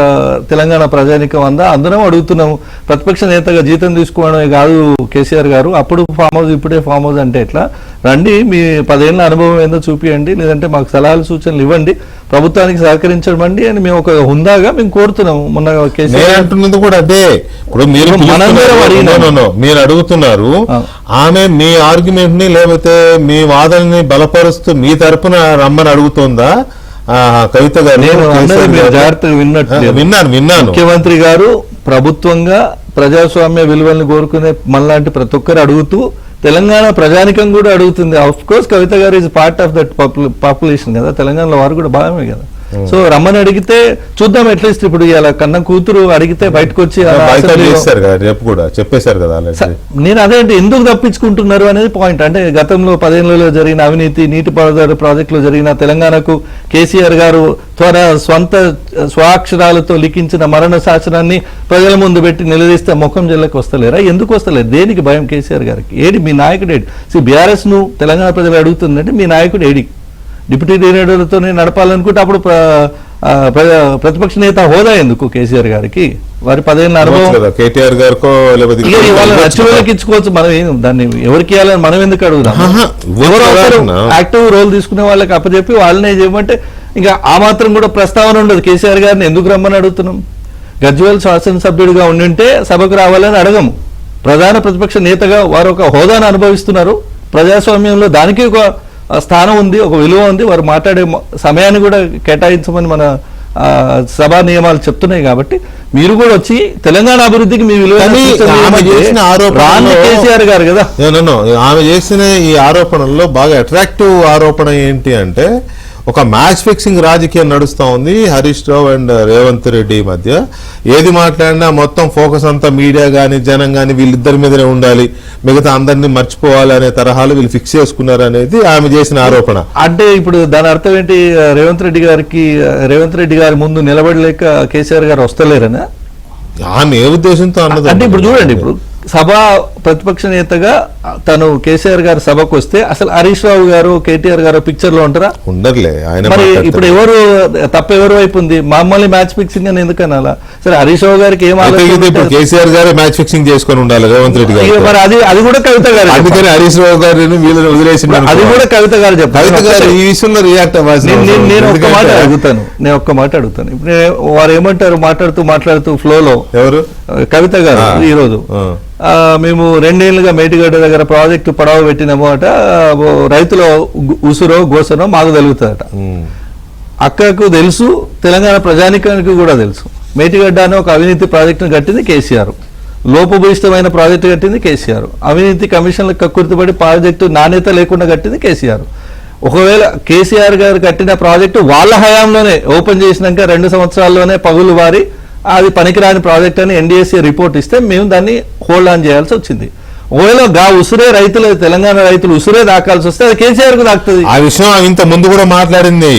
[SPEAKER 3] తెలంగాణ ప్రజానికం అందా అందరం అడుగుతున్నాము. ప్రతిపక్ష నేతగా జీతం తీసుకోవడమే కాదు కేసీఆర్ గారు, అప్పుడు ఫామ్ హౌస్ ఇప్పుడే ఫామ్ హౌస్ అంటే ఎట్లా? రండి, మీ 10 ఏళ్ళ అనుభవం ఏందో చూపియండి, లేదంటే మాకు సలహాలు సూచనలు ఇవ్వండి, ప్రభుత్వానికి సహకరించమండి అని మేము ఒక హుందాగా మేము కోరుతున్నాము. మొన్న కేసీఆర్
[SPEAKER 1] అంటున్నది కూడా అదే. ఇప్పుడు మీరు అడుగుతున్నారు, ఆమె మీ ఆర్గ్యుమెంట్ ని లేకపోతే మీ వాదనని బలపరుస్తూ మీ తరపున రమ్మని అడుగుతుందా కవిత గారు?
[SPEAKER 3] జాగ్రత్తగా
[SPEAKER 1] విన్నాను.
[SPEAKER 3] ముఖ్యమంత్రి గారు ప్రభుత్వంగా ప్రజాస్వామ్య విలువల్ని కోరుకునే మనలాంటి ప్రతి ఒక్కరు అడుగుతూ తెలంగాణ ప్రజానికం కూడా అడుగుతుంది. ఆఫ్ కోర్స్ కవిత గారు is part of that population కదా, తెలంగాణలో వారు కూడా భాగమే కదా. సో రమ్మని అడిగితే చూద్దాం, అట్లీస్ట్ ఇప్పుడు ఇలా కన్న కూతురు అడిగితే బయటకు వచ్చి
[SPEAKER 1] చెప్పేశారు కదా.
[SPEAKER 3] నేను అదే అంటే ఎందుకు తప్పించుకుంటున్నారు అనేది పాయింట్. అంటే గతంలో 10 ఏళ్లలో జరిగిన అవినీతి, నీటిపారుదల ప్రాజెక్టులో జరిగిన తెలంగాణకు కేసీఆర్ గారు స్వంత స్వాక్షరాలతో లిఖించిన మరణ శాసనాన్ని ప్రజల ముందు పెట్టి నిలదీస్తే ముఖం జిల్లకు వస్తలేరా? ఎందుకు వస్తలేదు? దేనికి భయం కేసీఆర్ గారికి? ఏడి మీ నాయకుడు ఏడి? బీఆర్ఎస్ ను తెలంగాణ ప్రజలు అడుగుతుందంటే మీ నాయకుడు ఏడి? డిప్యూటీ డైరెక్టర్లతోనే నడపాలనుకుంటే అప్పుడు ప్రతిపక్ష నేత హోదా ఎందుకు కేసీఆర్ గారికి? వారి 10 ఏళ్ళ అనుభవం
[SPEAKER 1] కేటీఆర్ గారికో
[SPEAKER 3] వాళ్ళకి ఇచ్చుకోవచ్చు. మనం దాన్ని ఎవరికి ఇవ్వాలని మనం ఎందుకు అడుగుదాం? యాక్టివ్ రోల్ తీసుకునే వాళ్ళకి అప్పచెప్పి వాళ్ళనే చేయమంటే ఇంకా ఆ మాత్రం కూడా ప్రస్తావన ఉండదు. కేసీఆర్ గారిని ఎందుకు రమ్మని అడుగుతున్నాం? గజ్వేల్ శాసనసభ్యుడిగా ఉండింటే సభకు రావాలని అడగము. ప్రధాన ప్రతిపక్ష నేతగా వారు ఒక హోదాను అనుభవిస్తున్నారు. ప్రజాస్వామ్యంలో దానికి ఒక స్థానం ఉంది, ఒక విలువ ఉంది. వారు మాట్లాడే సమయాన్ని కూడా కేటాయించమని మన సభా నియమాలు చెప్తున్నాయి. కాబట్టి మీరు కూడా వచ్చి తెలంగాణ అభివృద్ధికి మీ విలువ కేసీఆర్ గారు కదా.
[SPEAKER 1] ఆమె చేసిన ఈ ఆరోపణల్లో బాగా అట్రాక్టివ్ ఆరోపణ ఏంటి అంటే, ఒక మ్యాచ్ ఫిక్సింగ్ రాజకీయం నడుస్తూ ఉంది హరీష్ రావు అండ్ రేవంత్ రెడ్డి మధ్య. ఏది మాట్లాడినా మొత్తం ఫోకస్ అంతా మీడియా కానీ జనం కానీ వీళ్ళిద్దరి మీదనే ఉండాలి, మిగతా అందరినీ మర్చిపోవాలి అనే తరహాలు వీళ్ళు ఫిక్స్ చేసుకున్నారు అనేది ఆమె చేసిన ఆరోపణ.
[SPEAKER 3] అంటే ఇప్పుడు దాని అర్థం ఏంటి? రేవంత్ రెడ్డి గారి ముందు నిలబడలేక కేసీఆర్ గారు వస్తలేరనా?
[SPEAKER 1] ఆమె ఏ ఉద్దేశంతో అన్నది
[SPEAKER 3] అంటే ఇప్పుడు చూడండి, ఇప్పుడు సభ ప్రతిపక్ష నేతగా తను కేసీఆర్ గారు సభకు వస్తే అసలు హరీష్ రావు గారు కేటీఆర్ గారు పిక్చర్ లో ఉంటారా?
[SPEAKER 1] ఉండర్లే.
[SPEAKER 3] మరి ఇప్పుడు ఎవరు వైపు ఉంది? మమ్మల్ని మ్యాచ్ ఫిక్సింగ్ అని ఎందుకని అలా? సరే, హరీష్ రావు గారికి ఏం
[SPEAKER 1] ఇప్పుడు కేసీఆర్ గారు మ్యాచ్ ఫిక్సింగ్ చేసుకొని ఉండాలి రేవంత్ రెడ్డి గారు.
[SPEAKER 3] మరి అది కూడా కవిత గారు, అందుకని
[SPEAKER 1] హరీష్ రావు గారిని వీళ్ళని వదిలేసి
[SPEAKER 3] అది కూడా కవిత గారు చెప్పారు.
[SPEAKER 1] కవిత గారు ఈ విషయంలో రియాక్ట్ అవ్వాల్సి.
[SPEAKER 3] నేను ఒక్క మాట అడుగుతాను. ఇప్పుడు వారు ఏమంటారు మాట్లాడుతూ ఫ్లోలో?
[SPEAKER 1] ఎవరు?
[SPEAKER 3] కవిత గారు ఈరోజు మేము 2 ఏళ్లుగా మేటిగడ్డ దగ్గర ప్రాజెక్టు పడవ పెట్టినాము అట, రైతుల ఉసురో గోసనో మాకు తెలుగుతుందట. అక్కకు తెలుసు, తెలంగాణ ప్రజానికానికి కూడా తెలుసు. మేటిగడ్డ అనే ఒక అవినీతి ప్రాజెక్టును కట్టింది కేసీఆర్, లోపభూయిష్టమైన ప్రాజెక్టు కట్టింది కేసీఆర్, అవినీతి కమిషన్లకు కక్కుర్తిపడి ప్రాజెక్టు నాణ్యత లేకుండా కట్టింది కేసీఆర్. ఒకవేళ కేసీఆర్ గారు కట్టిన ప్రాజెక్టు వాళ్ళ హయాంలోనే ఓపెన్ చేసినాక 2 సంవత్సరాల్లోనే పగులు వారి అది పనికిరాని ప్రాజెక్ట్ అని ఎన్డీఎస్సీ రిపోర్ట్ ఇస్తే మేము దాన్ని హోల్డ్ ఆన్ చేయాల్సి వచ్చింది. ఒకవేళ ఉసురే తెలంగాణ రైతులు ఉసురే దాకాల్సి వస్తే అది కేసీఆర్ కు దాకుతుంది.
[SPEAKER 1] ఆ విషయం ఇంత ముందు కూడా మాట్లాడింది.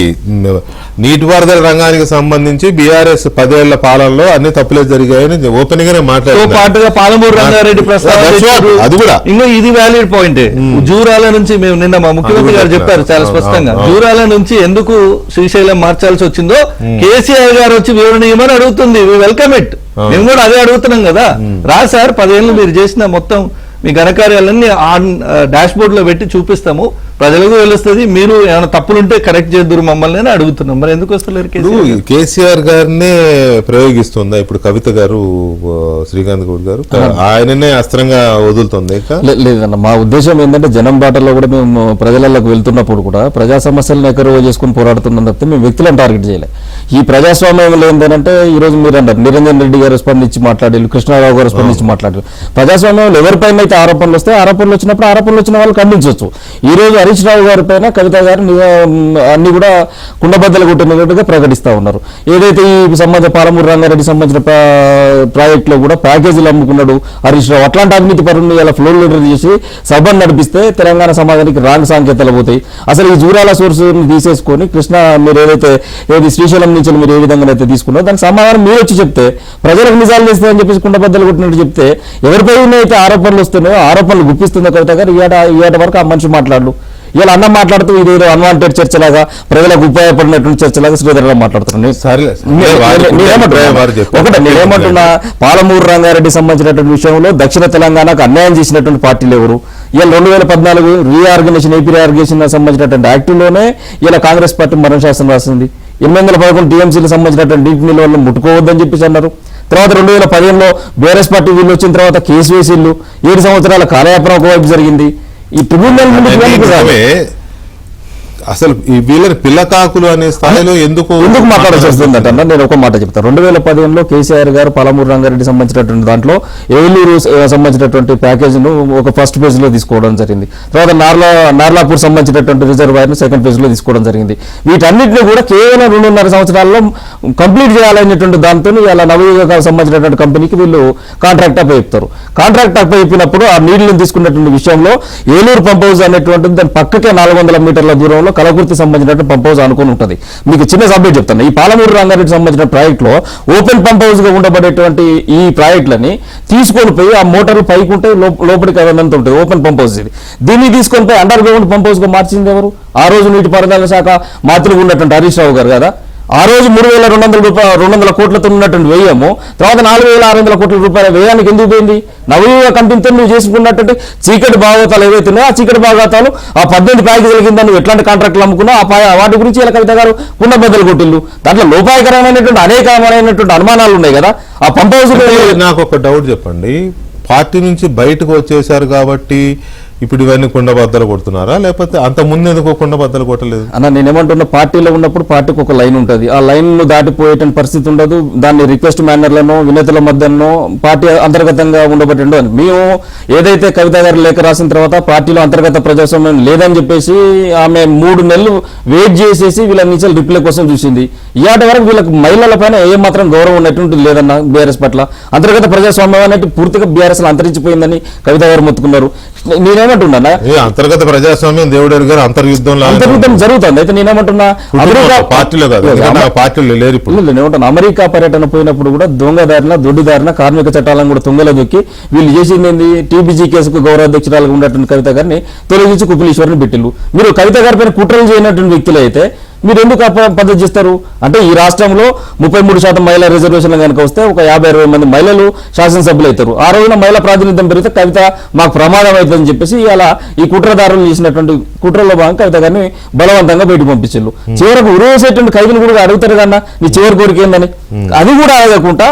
[SPEAKER 1] నీటిపారుదల రంగానికి సంబంధించి బీఆర్ఎస్ 10 ఏళ్ల పాలనలో అన్ని తప్పులే జరిగాయని ఓపెన్ గానే మాట్లాడారు.
[SPEAKER 3] పాటుగా పాలమూరు రంగారెడ్డి
[SPEAKER 1] అది కూడా
[SPEAKER 3] ఇంకా ఇది వ్యాలిడ్ పాయింట్. జూరాల నుంచి మేము నిన్న మా ముఖ్యమంత్రి గారు చెప్పారు చాలా స్పష్టంగా, జూరాల నుంచి ఎందుకు శ్రీశైలం మార్చాల్సి వచ్చిందో కేసీఆర్ గారు వచ్చి వివరణ ఇవ్వమని అడుగుతుంది. Welcome it. మేము కూడా అదే అడుగుతున్నాం కదా. రా సార్, 10 ఏళ్ళు మీరు చేసిన మొత్తం మీ ఘనకార్యాలన్నీ ఆన్ డాష్ బోర్డ్ లో పెట్టి చూపిస్తాము, ప్రజలకు తెలుస్తుంది. మీరు ఏమైనా తప్పులుంటే కరెక్ట్ చేద్దరు మమ్మల్ని అని అడుగుతున్నాం. మరి ఎందుకు వస్తలేరు?
[SPEAKER 1] కేసీఆర్ గారినే ప్రయోగిస్తుందా ఇప్పుడు కవిత గారు, శ్రీకాంత్ గౌడ్ గారు? ఆయననే అస్త్రంగా వదులుతుంది?
[SPEAKER 4] లేదన్న, మా ఉద్దేశం ఏంటంటే జనం బాటలో కూడా మేము ప్రజలకు వెళ్తున్నప్పుడు కూడా ప్రజా సమస్యలను ఎక్కడో చేసుకుని పోరాడుతున్నాం తప్పితే మేము వ్యక్తులను టార్గెట్ చేయలేదు. ఈ ప్రజాస్వామ్యంలో ఏంటంటే ఈ రోజు మీరు అన్నారు నిరంజన్ రెడ్డి గారు స్పందించి మాట్లాడారు, కృష్ణారావు గారు స్పందించి మాట్లాడారు. ప్రజాస్వామ్యంలో ఎవరిపైన అయితే ఆరోపణలు వస్తాయి, ఆరోపణలు వచ్చినప్పుడు ఆరోపణలు వచ్చిన వాళ్ళు ఖండించవచ్చు. ఈ రోజు హరీష్ రావు గారి పైన కవిత గారు అన్ని కూడా కుండబద్దలు కొట్టినట్టుగా ప్రకటిస్తా ఉన్నారు. ఏదైతే ఈ సంబంధ పాలమూరు రంగారెడ్డి సంబంధించిన ప్రాజెక్ట్ లో కూడా ప్యాకేజీలు అమ్ముకున్నాడు హరీష్ రావు. అట్లాంటి అవినీతి పరులను ఇలా ఫ్లో లీడర్ చేసి సభను నడిపిస్తే తెలంగాణ సమాజానికి రాంగ్ సంకేతాలు పోతాయి. అసలు ఈ జూరాల సోర్స్ తీసేసుకొని కృష్ణ మీరు ఏదైతే శ్రీశైలం నుంచి మీరు ఏ విధంగా అయితే తీసుకున్నారో దానికి సమాధానం మీరు వచ్చి చెప్తే ప్రజలకు నిజాలు చేస్తారని చెప్పేసి కుండబద్దలు కొట్టినట్టు చెప్తే ఎవరిపై అయితే ఆరోపణలు వస్తున్నాయో ఆరోపణలు గుప్పిస్తుందో కవిత గారు ఇవాటి వరకు ఆ మనిషి మాట్లాడు. ఇలా అన్న మాట్లాడుతూ ఇదేదో అన్వాంటెడ్ చర్చలాగా ప్రజలకు ఉపయోగపడినటువంటి చర్చలాగా శ్రీధర్ రావు మాట్లాడుతున్నాను.
[SPEAKER 1] సరే
[SPEAKER 4] ఒకటి నేనేమంటున్నా, పాలమూరు రంగారెడ్డి సంబంధించినటువంటి విషయంలో దక్షిణ తెలంగాణకు అన్యాయం చేసినటువంటి పార్టీలు ఎవరు? ఇలా 2014 రీఆర్గనైజేషన్ ఏపీ రీఆర్గనైజేషన్ సంబంధించినటువంటి యాక్టివ్లోనే ఇలా కాంగ్రెస్ పార్టీ మరణ శాసనం రాసింది. 811 టీఎంసీలకు సంబంధించినటువంటి నీటి నిల్వలను ముట్టుకోవద్దని చెప్పేసి అన్నారు. తర్వాత 2015లో బీఆర్ఎస్ పార్టీ వీళ్ళు వచ్చిన తర్వాత కేసు వేసిళ్ళు. 7 సంవత్సరాల కాలయాపన ఒకవైపు జరిగింది. ఈ ట్రిబ్యునల్ ముందుకు
[SPEAKER 1] అసలు ఈ వీళ్ళని పిల్లకాకులు అనే స్థాయిలో ఎందుకు
[SPEAKER 4] మాట్లాడాల్సి వస్తుందట. నేను ఒక మాట చెప్తాను. 2015లో కేసీఆర్ గారు పాలమూరు రంగారెడ్డి సంబంధించినటువంటి దాంట్లో ఏలూరు సంబంధించినటువంటి ప్యాకేజ్ ను ఒక ఫస్ట్ ఫేజ్ లో తీసుకోవడం జరిగింది. తర్వాత నార్లాపూర్ సంబంధించినటువంటి రిజర్వాయర్ ను సెకండ్ ఫేజ్ లో తీసుకోవడం జరిగింది. వీటన్నిటిని కూడా కేవలం 2.5 సంవత్సరాల్లో కంప్లీట్ చేయాలనేటువంటి దాంతో ఇలా నవయుగ సంబంధించినటువంటి కంపెనీకి వీళ్ళు కాంట్రాక్ట్ అప్ అయిపోతారు. కాంట్రాక్ట్ అప్ అయిపోయినప్పుడు ఆ నీళ్లను తీసుకున్నటువంటి విషయంలో ఏలూరు పంప్ హౌస్ అనేటువంటిది దాని పక్కకే 400 మీటర్ల దూరంలో కలకుర్తి సంబంధించినటువంటి పంప్ హౌస్ అనుకుని ఉంటుంది. మీకు చిన్న సబ్జెక్ట్ చెప్తాను. ఈ పాలమూరు రంగారెడ్డి సంబంధించిన ప్రాజెక్ట్ లో ఓపెన్ పంప్ హౌస్ గా ఉండబడేటువంటి ఈ ప్రాజెక్టులని తీసుకొని పోయి ఆ మోటార్లు పైకి ఉంటే లోపలికి అదంతా ఉంటుంది. ఓపెన్ పంప్ హౌస్ ఇది. దీన్ని తీసుకొని పోయి అండర్ గ్రౌండ్ పంప్ హౌస్ గా మార్చింది ఎవరు? ఆ రోజు నీటిపారుదల శాఖ మంత్రిగా ఉన్నటువంటి హరీష్ రావు గారు కదా. ఆ రోజు 3,200 కోట్లతో ఉన్నటువంటి వ్యయము తర్వాత 4,600 కోట్ల రూపాయల వ్యయానికి ఎందుకు పోయింది? నవయుగ కంపెనీతో నువ్వు చేసుకున్నటువంటి చీకటి భాగవతాలు ఏవైతే ఉన్నాయో ఆ చీకటి భాగవతాలు ఆ 18 ప్యాకేజీల కింద నువ్వు ఎట్లాంటి కాంట్రాక్టులు అమ్ముకున్నావు వాటి గురించి ఇలా కవిత గారు కుండ బద్దలు కొట్టిల్లు. దాంట్లో లోపాయకరమైనటువంటి అనేకమైనటువంటి అనుమానాలు ఉన్నాయి కదా. ఆ పంప్ హౌస్
[SPEAKER 1] నాకు ఒక డౌట్ చెప్పండి. పార్టీ నుంచి బయటకు వచ్చేసారు కాబట్టి ఇప్పుడు ఇవన్నీ కుండ బద్దలు కొడుతున్నారా, లేకపోతే అంత ముందు ఎందుకు కుండ బద్దలు కొట్టలేదు?
[SPEAKER 4] అన్న నేనేమంటున్నా, పార్టీలో ఉన్నప్పుడు పార్టీకి ఒక లైన్ ఉంటుంది. ఆ లైన్ ను దాటిపోయేటువంటి పరిస్థితి ఉండదు. దాన్ని రిక్వెస్ట్ మేనర్లను వినతుల మధ్యను పార్టీ అంతర్గతంగా ఉండబట్టి ఉండదు. మేము ఏదైతే కవిత గారు లేఖ రాసిన తర్వాత పార్టీలో అంతర్గత ప్రజాస్వామ్యం లేదని చెప్పేసి ఆమె 3 నెలలు వెయిట్ చేసేసి వీళ్ళ నుంచి రిప్లై కోసం చూసింది. ఇయాటి వరకు వీళ్ళకి మహిళల పైన ఏమాత్రం గౌరవం ఉన్నటువంటి లేదన్న బీఆర్ఎస్ పట్ల. అంతర్గత ప్రజాస్వామ్యం అనేది పూర్తిగా బీఆర్ఎస్ అంతరించిపోయిందని కవిత గారు మొత్తుకున్నారు. నేనేమంటున్నా,
[SPEAKER 1] అంతర్గత ప్రజాస్వామ్యం దేవుడు గారు
[SPEAKER 4] అంతర్యుద్ధం జరుగుతుంది. అయితే నేనేమంటున్నా, నేనేమంటున్నా అమెరికా పర్యటన పోయినప్పుడు కూడా దొంగదారిన దొడ్డిదారిన కార్మిక చట్టాలను కూడా తుంగలో దొక్కి వీళ్ళు చేసింది ఏంది? టీబీజీ కేసుకు గౌరవ అధ్యక్షురాలుగా ఉన్నటువంటి కవిత గారిని తొలగించి కుపిలీశ్వరిని పెట్టిల్లు. మీరు కవిత గారి పైన కుట్రలు చేయనటువంటి వ్యక్తులు అయితే మీరు ఎందుకు పద్ధతి చేస్తారు? అంటే ఈ రాష్ట్రంలో 33% మహిళా రిజర్వేషన్లు కనుక వస్తే ఒక 50-60 మంది మహిళలు శాసనసభ్యులు అవుతారు. ఆ రోజున మహిళా ప్రాతినిధ్యం పెరిగితే కవిత మాకు ప్రమాదం అవుతుందని చెప్పేసి ఇలా ఈ కుట్రదారులు చేసినటువంటి కుట్రలో భాగంగా కవిత గారిని బలవంతంగా బయటకు పంపించారు. చివరకు ఉరేసేటువంటి ఖైదీలు కూడా అడుగుతారు కన్నా నీ చివరి కోరిక ఏందని. అది కూడా అడగకుండా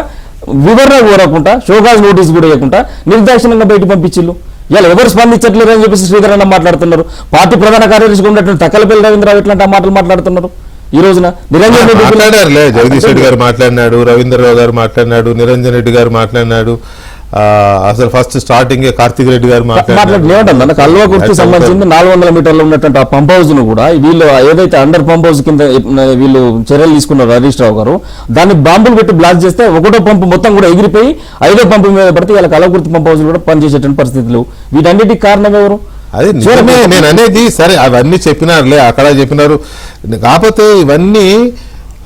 [SPEAKER 4] వివరణ కోరకుండా షోకాజ్ నోటీస్ కూడా ఇవ్వకుండా నిర్దాక్షిణ్యంగా బయటకు పంపించిల్లు. ఇలా ఎవరు స్పందించట్లేరు అని చెప్పేసి శ్రీధర్ అన్న మాట్లాడుతున్నారు. పార్టీ ప్రధాన కార్యదర్శిగా ఉన్నటువంటి తక్కలపల్లి రవీంద్రరావు ఇట్లాంటి మాటలు మాట్లాడుతున్నారు. ఈ రోజున నిరంజన్ రెడ్డి
[SPEAKER 1] మాట్లాడారులే, జగదీష్ రెడ్డి గారు మాట్లాడినాడు, రవీంద్రరావు గారు మాట్లాడినాడు, నిరంజన్ రెడ్డి గారు మాట్లాడినాడు. అసలు ఫస్ట్ స్టార్టింగ్ కార్తీక్ రెడ్డి గారు
[SPEAKER 4] మాట్లాడలేదండి. కల్వకుర్తికి సంబంధించి 400 మీటర్లు ఉన్నటువంటి ఆ పంప్ హౌస్ ను కూడా వీళ్ళు ఏదైతే అండర్ పంప్ హౌస్ కింద వీళ్ళు చర్యలు తీసుకున్నారు హరీష్ రావు గారు, దాన్ని బాంబులు పెట్టి బ్లాస్ట్ చేస్తే ఒకటో పంపు మొత్తం కూడా ఎగిరిపోయి 5వ పంపు మీద పడితే ఇలా కల్వకుర్తి పంప్ హౌస్ కూడా పనిచేసేటువంటి పరిస్థితులు. వీటన్నిటికి కారణం ఎవరు?
[SPEAKER 1] అదే నేను అనేది. సరే అవన్నీ చెప్పినారులే, అక్కడ చెప్పినారు. కాకపోతే ఇవన్నీ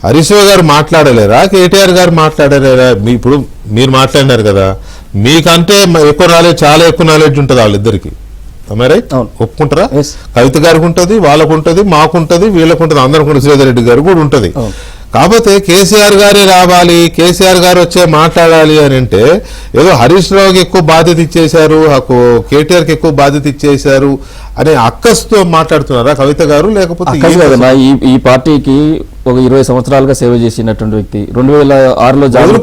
[SPEAKER 1] హరీష్ రావు గారు మాట్లాడలేరా, కేటీఆర్ గారు మాట్లాడలేరా? ఇప్పుడు మీరు మాట్లాడినారు కదా, మీకంటే ఎక్కువ నాలెడ్జ్, చాలా ఎక్కువ నాలెడ్జ్ ఉంటుంది వాళ్ళిద్దరికి. రైట్, ఒప్పుకుంటారా? కవిత గారికి ఉంటుంది, వాళ్ళకు ఉంటుంది, మాకుంటుంది, వీళ్ళకు ఉంటుంది, అందరికి ఉంటుంది, శ్రీధర్ రెడ్డి గారు కూడా ఉంటుంది. కాకపోతే కేసీఆర్ గారే రావాలి, కేసీఆర్ గారు వచ్చే మాట్లాడాలి అని అంటే ఏదో హరీష్ రావుకి ఎక్కువ బాధ్యత ఇచ్చేశారు, కేటీఆర్కి ఎక్కువ బాధ్యత ఇచ్చేశారు అనే అక్కస్తో మాట్లాడుతున్నారా కవిత గారు? లేకపోతే
[SPEAKER 4] ఈ పార్టీకి ఒక 20 సంవత్సరాలుగా సేవ చేసినటువంటి వ్యక్తి 2006లో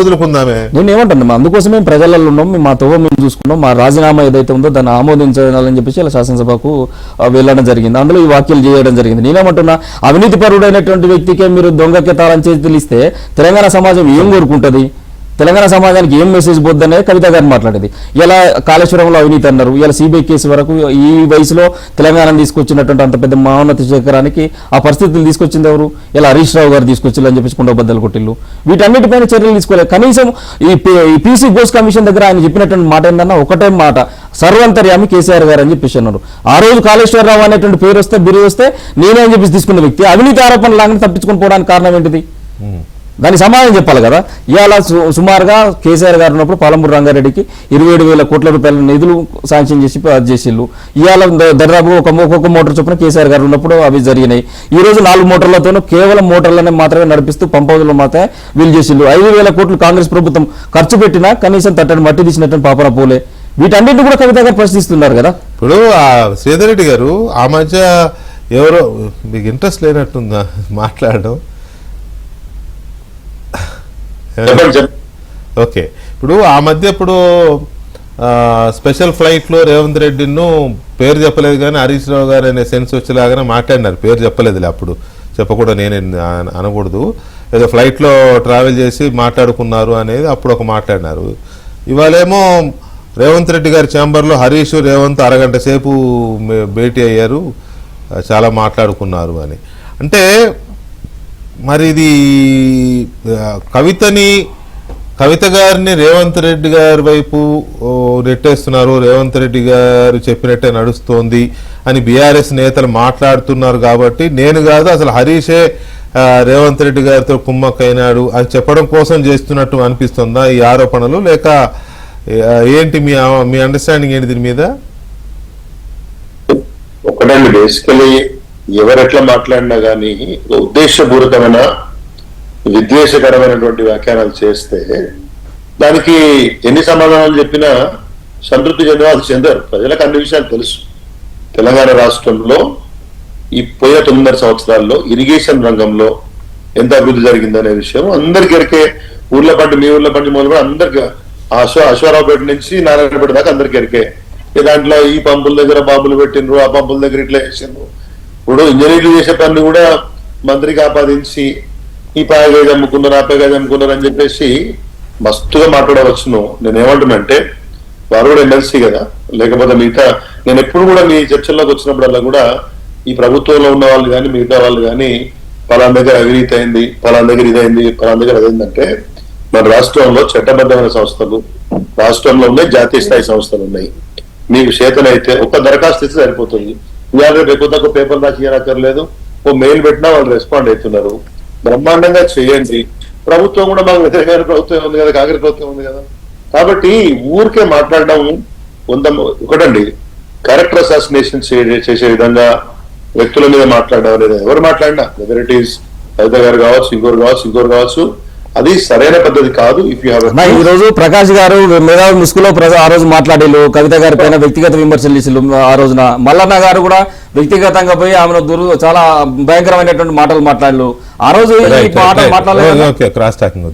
[SPEAKER 1] వదులుకుందామే.
[SPEAKER 4] నేను ఏమంటాను, అందుకోసమే ప్రజలలో ఉన్నాం, మా తోవ మేము చూసుకున్నాం, మా రాజీనామా ఏదైతే ఉందో దాన్ని ఆమోదించాలని చెప్పేసి ఇలా శాసనసభకు వెళ్ళడం జరిగింది. అందులో ఈ వ్యాఖ్యలు చేయడం జరిగింది. నేనేమంటున్నా, అవినీతి పరుడైనటువంటి వ్యక్తికే మీరు దొంగకి తాళం చేతులు ఇస్తే తెలంగాణ సమాజం ఏం కోరుకుంటుంది? తెలంగాణ సమాజానికి ఏం మెసేజ్ పోద్దనే కవిత గారు మాట్లాడేది. ఇలా కాళేశ్వరంలో అవినీతి అన్నారు, ఇలా సిబిఐ కేసు వరకు ఈ వయసులో తెలంగాణ తీసుకొచ్చినటువంటి అంత పెద్ద మహోన్నత శేఖరానికి ఆ పరిస్థితులు తీసుకొచ్చింది ఎవరు? ఇలా హరీష్ రావు గారు తీసుకొచ్చిల్లు అని చెప్పేసి కుండ బద్దలు కొట్టిల్లు. వీటన్నిటిపైన చర్యలు తీసుకోలేదు. కనీసం ఈ పీసీ ఘోష్ కమిషన్ దగ్గర ఆయన చెప్పినటువంటి మాట ఏందన్నా, ఒకటే మాట, సర్వంతర్యామి కేసీఆర్ గారు అని చెప్పేసి అన్నారు. ఆ రోజు కాళేశ్వరరావు అనేటువంటి పేరు వస్తే బిరుదు వస్తే నేనే అని చెప్పేసి తీసుకున్న వ్యక్తి అవినీతి ఆరోపణలు లాగానే తప్పించుకొని పోవడానికి కారణం ఏంటిది? దానికి సమాధానం చెప్పాలి కదా. ఇవాళ సుమారుగా కేసీఆర్ గారు ఉన్నప్పుడు పాలమూరు రంగారెడ్డికి 27,000 కోట్ల రూపాయల నిధులు శాంక్షన్ చేసి అది చేసిళ్ళు. ఇవాళ దాదాపు ఒక్కొక్క మోటార్ చొప్పున కేసీఆర్ గారు ఉన్నప్పుడు అవి జరిగినాయి. ఈ రోజు 4 మోటార్లతోనూ కేవలం మోటార్లనే మాత్రమే నడిపిస్తూ పంపౌజులు మాత్రమే వీలు చేసిళ్ళు. 5,000 కోట్లు కాంగ్రెస్ ప్రభుత్వం ఖర్చు పెట్టినా కనీసం తట్టని మట్టి తీసినట్టు పాపన పోలే. వీటన్నింటినీ కూడా కవిత గారు ప్రశ్నిస్తున్నారు కదా.
[SPEAKER 1] ఇప్పుడు శ్రీధర్ రెడ్డి గారు ఆ మధ్య ఎవరో మీకు ఇంట్రెస్ట్ లేనట్టుందా మాట్లాడడం? ఓకే, ఇప్పుడు ఆ మధ్య ఇప్పుడు స్పెషల్ ఫ్లైట్లో రేవంత్ రెడ్డిను పేరు చెప్పలేదు కానీ హరీష్ రావు గారు అనే సెన్స్ వచ్చేలాగానే మాట్లాడినారు. పేరు చెప్పలేదులే, అప్పుడు చెప్పకూడదు, నేనే అనకూడదు. ఏదో ఫ్లైట్లో ట్రావెల్ చేసి మాట్లాడుకున్నారు అనేది అప్పుడు ఒక మాట్లాడినారు. ఇవాళేమో రేవంత్ రెడ్డి గారి ఛాంబర్లో హరీష్ రేవంత్ అరగంట సేపు భేటీ అయ్యారు, చాలా మాట్లాడుకున్నారు అని. అంటే మరి ఇది కవిత గారిని రేవంత్ రెడ్డి గారి వైపు నెట్టేస్తున్నారు, రేవంత్ రెడ్డి గారు చెప్పినట్టే నడుస్తోంది అని బీఆర్ఎస్ నేతలు మాట్లాడుతున్నారు. కాబట్టి నేను కాదు అసలు హరీషే రేవంత్ రెడ్డి గారితో కుమ్మక్కైనాడు అని చెప్పడం కోసం చేస్తున్నట్టు అనిపిస్తుందా ఈ ఆరోపణలు? లేక ఏంటి మీ అండర్స్టాండింగ్ ఏంటి దీని మీద?
[SPEAKER 2] ఒకటండి, బేసికలీ ఎవరెట్లా మాట్లాడినా కానీ ఉద్దేశపూర్వకమైన విద్వేషకరమైనటువంటి వ్యాఖ్యానాలు చేస్తే దానికి ఎన్ని సమాధానాలు చెప్పినా సంతృప్తి చెందేవాళ్ళు చెందారు. ప్రజలకు అన్ని విషయాలు తెలుసు. తెలంగాణ రాష్ట్రంలో ఈ పోయే 9 సంవత్సరాల్లో ఇరిగేషన్ రంగంలో ఎంత అభివృద్ధి జరిగిందనే విషయం అందరికీ ఎరికే. ఊర్ల పంటి, మీ ఊర్ల పంటి మొదలు కూడా అందరికీ, అశ్వారావుపేట నుంచి నారాయణపేట దాకా అందరికీ ఎరికే. దాంట్లో ఈ పంపుల దగ్గర బాంబులు పెట్టిండ్రు, ఆ పంపుల దగ్గర ఇట్లా చేసిండ్రు. ఇప్పుడు ఇంజనీర్లు చేసే పనులు కూడా మంత్రికి ఆపాదించి ఈ ప్యాకేజ్ అమ్ముకున్నారు, ఆ ప్యాకేజ్ అమ్ముకున్నారు అని చెప్పేసి మస్తుగా మాట్లాడవచ్చును. నేను ఏమంటున్నానంటే వారు కూడా ఎమ్మెల్సీ కదా, లేకపోతే మిగతా నేను ఎప్పుడు కూడా మీ చర్చల్లోకి వచ్చినప్పుడల్లా కూడా ఈ ప్రభుత్వంలో ఉన్న వాళ్ళు కానీ మిగతా వాళ్ళు కానీ పలానా దగ్గర అవినీతి అయింది, పలానా దగ్గర ఇదైంది, పలానా దగ్గర అదైందంటే మన రాష్ట్రంలో చట్టబద్ధమైన సంస్థలు రాష్ట్రంలో ఉన్నాయి, జాతీయ స్థాయి సంస్థలు ఉన్నాయి. మీకు చేతనైతే ఒక దరఖాస్తు ఇస్తే సరిపోతుంది. ఇవాళ రేపు ఒక పేపర్ దాకా ఇవ్వనక్కర్లేదు, ఓ మెయిల్ పెట్టినా వాళ్ళు రెస్పాండ్ అవుతున్నారు. బ్రహ్మాండంగా చేయండి. ప్రభుత్వం కూడా మాకు వ్యతిరేకమైన ప్రభుత్వం ఉంది కదా, కాంగ్రెస్ ప్రభుత్వం ఉంది కదా. కాబట్టి ఊరికే మాట్లాడడం ఒకటండి, క్యారెక్టర్ అసాసినేషన్ చేసే విధంగా వ్యక్తుల మీద మాట్లాడడం అనేది ఎవరు మాట్లాడినా, వెదర్ ఇట్ ఈస్ కవిత గారు కావచ్చు, ఇంకోరు కావచ్చు, అది సరైన పద్ధతి కాదు. ఇఫ్ యూ హావ్
[SPEAKER 4] ఈ రోజు ప్రకాష్ గారు మేధావి ముసుగులో ఆ రోజు మాట్లాడేలు కవిత గారి పైన వ్యక్తిగత విమర్శలు చేసిళ్ళు. ఆ రోజున మల్లన్న గారు కూడా వ్యక్తిగతంగా పోయి ఆమెను చాలా భయంకరమైనటువంటి మాటలు మాట్లాడలు. ఆ రోజు మాట్లాడలేదు.
[SPEAKER 1] క్రాస్ టాకింగ్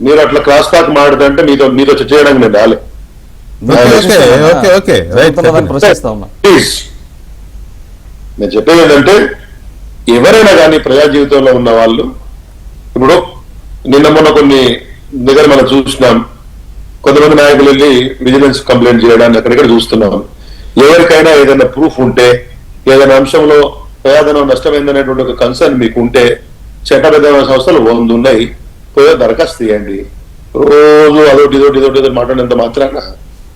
[SPEAKER 2] మీరు అట్లా క్రాస్ టాక్ మాట్లాడుతుంటే మీతో చేయడానికి నేను రాలే.
[SPEAKER 4] ప్రశ్నిస్తా ఉన్నా.
[SPEAKER 2] ప్లీజ్, నేను చెప్పేది ఏంటంటే ఎవరైనా కానీ ప్రజా జీవితంలో ఉన్న వాళ్ళు, ఇప్పుడు నిన్న మొన్న కొన్ని దగ్గర మనం చూసినాం, కొంతమంది నాయకులు వెళ్ళి విజిలెన్స్ కంప్లైంట్ చేయడాన్ని అక్కడిక్కడ చూస్తున్నాం. ఎవరికైనా ఏదైనా ప్రూఫ్ ఉంటే, ఏదైనా అంశంలో ప్రయాదనం నష్టమైందనేటువంటి ఒక కన్సర్న్ మీకు ఉంటే చట్టబద్ధమైన సంస్థలు 100 ఉన్నాయి, పోయే దరఖాస్తు తీయండి. రోజు అదొకటి మాట్లాడినంత మాత్రాన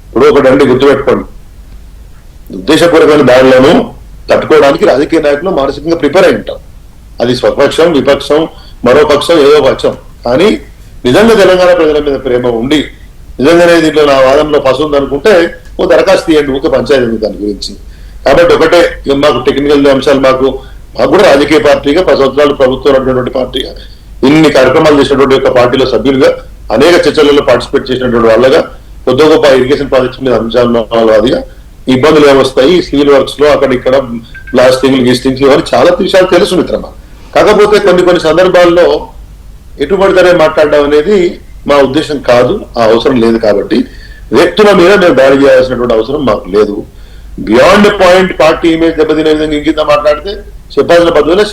[SPEAKER 2] ఇప్పుడు ఒకటి గుర్తుపెట్టుకోండి, ఉద్దేశపూర్వకమైన దాడులను తట్టుకోవడానికి రాజకీయ నాయకులు మానసికంగా ప్రిపేర్ అయి ఉంటాం. అది స్వపక్షం, విపక్షం, మరో పక్షం, ఏదో పక్షం. కానీ నిజంగా తెలంగాణ ప్రజల మీద ప్రేమ ఉండి నిజంగానే దీంట్లో నా వాదంలో పసుంది అనుకుంటే ఓ దరఖాస్తు తీయండి, ఊకే పంచాయతీ దాని గురించి. కాబట్టి ఒకటే, మాకు టెక్నికల్ అంశాలు మాకు కూడా రాజకీయ పార్టీగా 10 సంవత్సరాలు ప్రభుత్వం ఉన్నటువంటి పార్టీగా ఇన్ని కార్యక్రమాలు చేసినటువంటి ఒక పార్టీలో సభ్యులుగా అనేక చర్చలలో పార్టిసిపేట్ చేసినటువంటి వాళ్ళగా కొద్ది గొప్ప ఇరిగేషన్ ప్రాజెక్ట్స్ మీద అంశాలవాదిగా ఇబ్బందులు ఏమొస్తాయి సివిల్ వర్క్స్ లో అక్కడ ఇక్కడ బ్లాస్టింగ్లు గీస్టింగ్స్ ఇవన్నీ చాలా విషయాలు తెలుసు మిత్రమా. కాకపోతే కొన్ని సందర్భాల్లో ఎటుబడితేనే మాట్లాడడం అనేది మా ఉద్దేశం కాదు, ఆ అవసరం లేదు. కాబట్టి వ్యక్తుల మీద మేము దాడి చేయాల్సినటువంటి అవసరం మాకు లేదు. బియాండ్ పాయింట్ పార్టీ ఇమేజ్ దెబ్బతినే విధంగా ఇంకింత మాట్లాడితే చెప్పాల్సిన పద్ధతిలో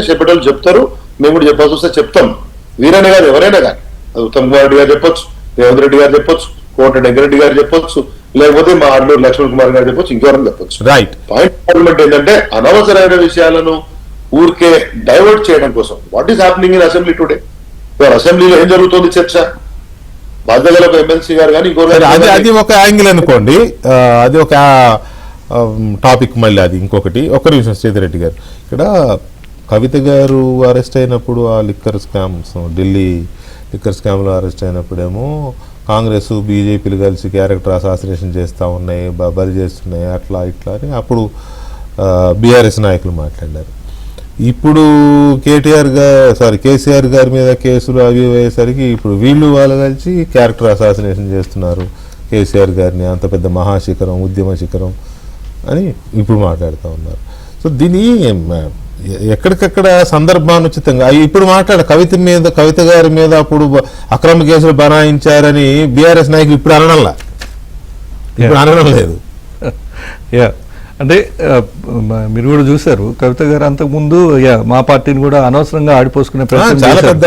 [SPEAKER 2] చెప్పేటోళ్ళు చెప్తారు, మేము కూడా చెప్పాల్సి వస్తే చెప్తాం. వీరైనా కాదు, ఎవరైనా కానీ, అది ఉత్తమ్ కుమార్ రెడ్డి గారు చెప్పొచ్చు, రేవంత్ రెడ్డి గారు చెప్పొచ్చు, కోమటిరెడ్డి వెంకరెడ్డి గారు చెప్పొచ్చు, లేకపోతే మా అల్లూరు లక్ష్మణ్ కుమార్ గారు చెప్పొచ్చు, ఇంకెవరైనా చెప్పొచ్చు.
[SPEAKER 1] రైట్.
[SPEAKER 2] పాయింట్ ఏంటంటే అనవసరమైన విషయాలను ఊరికే డైవర్ట్ చేయడం కోసం. What is happening in assembly today? అసెంబ్లీలో ఏం జరుగుతుంది చర్చ? బాధ్యతల ఒక ఎమ్మెల్సీ గారు కానీ
[SPEAKER 1] అది ఒక యాంగిల్ అనుకోండి, అది ఒక టాపిక్. మళ్ళీ అది ఇంకొకటి. ఒక్క నిమిషం శ్రీధర్ రెడ్డి గారు, ఇక్కడ కవిత గారు అరెస్ట్ అయినప్పుడు ఆ లిక్కర్ స్కామ్స్, ఢిల్లీ లిక్కర్ స్కామ్లో అరెస్ట్ అయినప్పుడేమో కాంగ్రెస్ బీజేపీలు కలిసి క్యారెక్టర్ అసాసినేషన్ చేస్తూ ఉన్నాయి, బలి చేస్తున్నాయి, అట్లా ఇట్లా అని అప్పుడు బీఆర్ఎస్ నాయకులు మాట్లాడారు. ఇప్పుడు కేసీఆర్ గారి మీద కేసులు అవి అయ్యేసరికి ఇప్పుడు వాళ్ళు కలిసి క్యారెక్టర్ అసాసినేషన్ చేస్తున్నారు కేసీఆర్ గారిని, అంత పెద్ద మహాశిఖరం, ఉద్యమ శిఖరం అని ఇప్పుడు మాట్లాడుతూ ఉన్నారు. సో దీన్ని ఎక్కడికక్కడ సందర్భానుచితంగా ఇప్పుడు కవిత గారి మీద అప్పుడు అక్రమ కేసులు బనాయించారని బీఆర్ఎస్ నాయకులు ఇప్పుడు అనడం లేదు.
[SPEAKER 3] అంటే మీరు కూడా చూశారు కవిత గారు అంతకుముందు మా పార్టీని కూడా అనవసరంగా ఆడిపోసుకునే ప్రయత్నం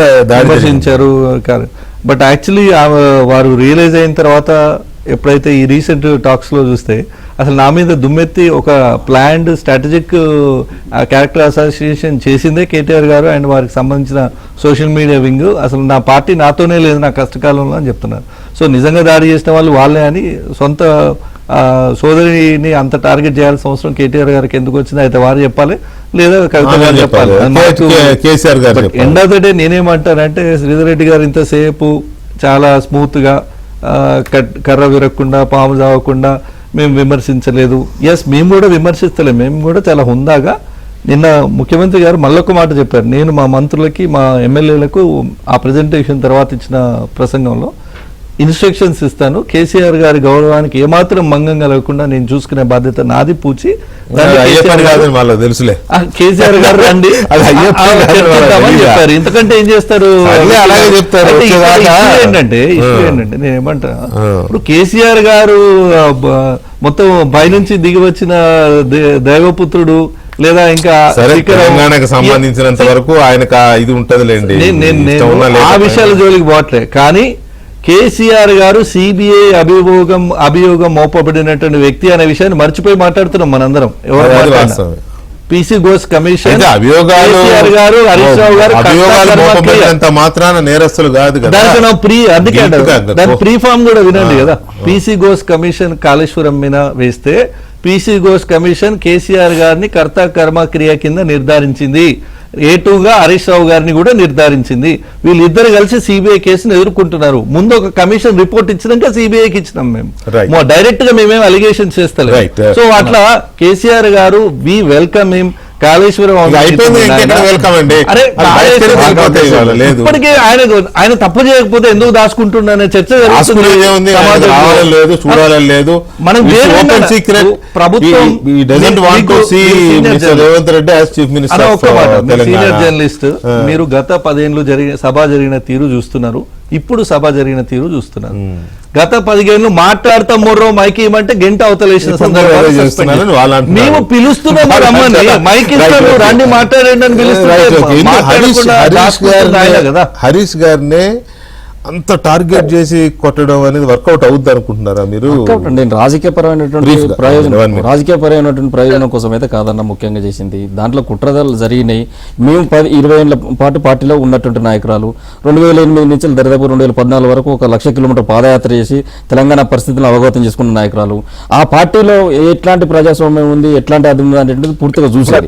[SPEAKER 3] విమర్శించారు. బట్ యాక్చువల్లీ వారు రియలైజ్ అయిన తర్వాత ఎప్పుడైతే ఈ రీసెంట్ టాక్స్లో చూస్తే అసలు నా మీద దుమ్మెత్తి ఒక ప్లాన్డ్ స్ట్రాటజిక్ క్యారెక్టర్ అసోసియేషన్ చేసిందే కేటీఆర్ గారు అండ్ వారికి సంబంధించిన సోషల్ మీడియా వింగ్. అసలు నా పార్టీ నాతోనే లేదు నా కష్టకాలంలో అని చెప్తున్నారు. సో నిజంగా దాడి చేసిన వాళ్ళు వాళ్ళే అని సొంత సోదరిని అంత టార్గెట్ చేయాల్సిన అవసరం కేటీఆర్ గారికి ఎందుకు వచ్చింది? అయితే వారు చెప్పాలి లేదా కవిత గారు చెప్పాలి. ఎండ్ ఆఫ్ ద డే నేనేమంటానంటే శ్రీధర్ రెడ్డి గారు ఇంతసేపు చాలా స్మూత్గా కర్ర విరగకుండా పాము చావకుండా మేము విమర్శించలేదు. ఎస్, మేము కూడా విమర్శిస్తలేము, మేము కూడా చాలా హుందాగా. నిన్న ముఖ్యమంత్రి గారు మళ్ళొక మాట చెప్పారు. నేను మా మంత్రులకి మా ఎమ్మెల్యేలకు ఆ ప్రజెంటేషన్ తర్వాత ఇచ్చిన ప్రసంగంలో ఇన్స్ట్రక్షన్స్ ఇస్తాను, కేసీఆర్ గారి గౌరవానికి ఏమాత్రం మంగం కలగకుండా నేను చూసుకునే బాధ్యత నాది పూచి
[SPEAKER 1] తెలుసులే
[SPEAKER 3] కేసీఆర్ గారు రండి చెప్పారు. ఇంతకంటే ఏం చేస్తారు? ఏంటంటే నేను ఏమంటా, ఇప్పుడు కేసీఆర్ గారు మొత్తం పైనుంచి దిగి వచ్చిన దైవపుత్రుడు లేదా ఇంకా
[SPEAKER 1] తెలంగాణకు సంబంధించినంత వరకు ఆయనకు ఇది ఉంటదిలేండి,
[SPEAKER 3] ఆ విషయాల జోలికి పోవట్లే. కానీ కేసీఆర్ గారు సిబిఐ అభియోగం మోపబడినటువంటి వ్యక్తి అనే విషయాన్ని మర్చిపోయి మాట్లాడుతున్నాం మనందరం. పీసీ ఘోష్ కమిషన్ గారు హరీష్ రావు గారు
[SPEAKER 1] మాత్రాన నేరస్తులు కాదు కదా,
[SPEAKER 3] అందుకే దాని ప్రీ ఫామ్ కూడా వినండి కదా. పీసీ ఘోష్ కమిషన్ కాళేశ్వరం మీద వేస్తే పీసీ ఘోష్ కమిషన్ కేసీఆర్ గారిని కర్త కర్మ క్రియ కింద నిర్ధారించింది. A2గా హరీష్ రావు గారిని కూడా నిర్ధారించింది. వీళ్ళిద్దరు కలిసి సిబిఐ కేసును ఎదుర్కొంటున్నారు. ముందు ఒక కమిషన్ రిపోర్ట్ ఇచ్చినాక సిబిఐకి ఇచ్చినాం మేము, డైరెక్ట్ గా మేమేం అలిగేషన్ చేస్తలేము. సో అట్లా కేసీఆర్ గారు వి వెల్కమ్ హిమ్. కాళేశ్వరం ఇప్పటికే ఆయన తప్పు చేయకపోతే ఎందుకు దాచుకుంటున్నానే చర్చ
[SPEAKER 1] లేదు.
[SPEAKER 3] మనం సీనియర్ జర్నలిస్ట్, మీరు గత 10 ఏళ్ళు సభ జరిగిన తీరు చూస్తున్నారు, ఇప్పుడు సభ జరిగిన తీరు చూస్తున్నారు. గత 10 ఏళ్ళు మాట్లాడతాం మొర్రో మైక్ ఇవ్వమంటే గంట అవతలేసిన సందర్భాలు మేము పిలుస్తున్నాం. మైక్ ఇస్తాను రండి మాట్లాడండి అని పిలుస్తున్నా.
[SPEAKER 1] హరీష్ గారినే అంత టార్గెట్ చేసి కొట్టడం అనేది వర్కౌట్ అవుద్ది అనుకుంటున్నారా మీరు?
[SPEAKER 4] నేను రాజకీయపరమైనటువంటి ప్రయోజనం కోసం అయితే కాదన్న ముఖ్యంగా చేసింది. దాంట్లో కుట్రదాలు జరిగినాయి. మేము 20 ఏళ్ల పాటు పార్టీలో ఉన్నటువంటి నాయకురాలు 2008 నుంచి దరిదాపు 2014 వరకు 1,00,000 కిలోమీటర్ పాదయాత్ర చేసి తెలంగాణ పరిస్థితులను అవగతం చేసుకున్న నాయకురాలు. ఆ పార్టీలో ఎట్లాంటి ప్రజాస్వామ్యం ఉంది, ఎట్లాంటి అది ఉంది అనేటువంటిది పూర్తిగా చూసారు.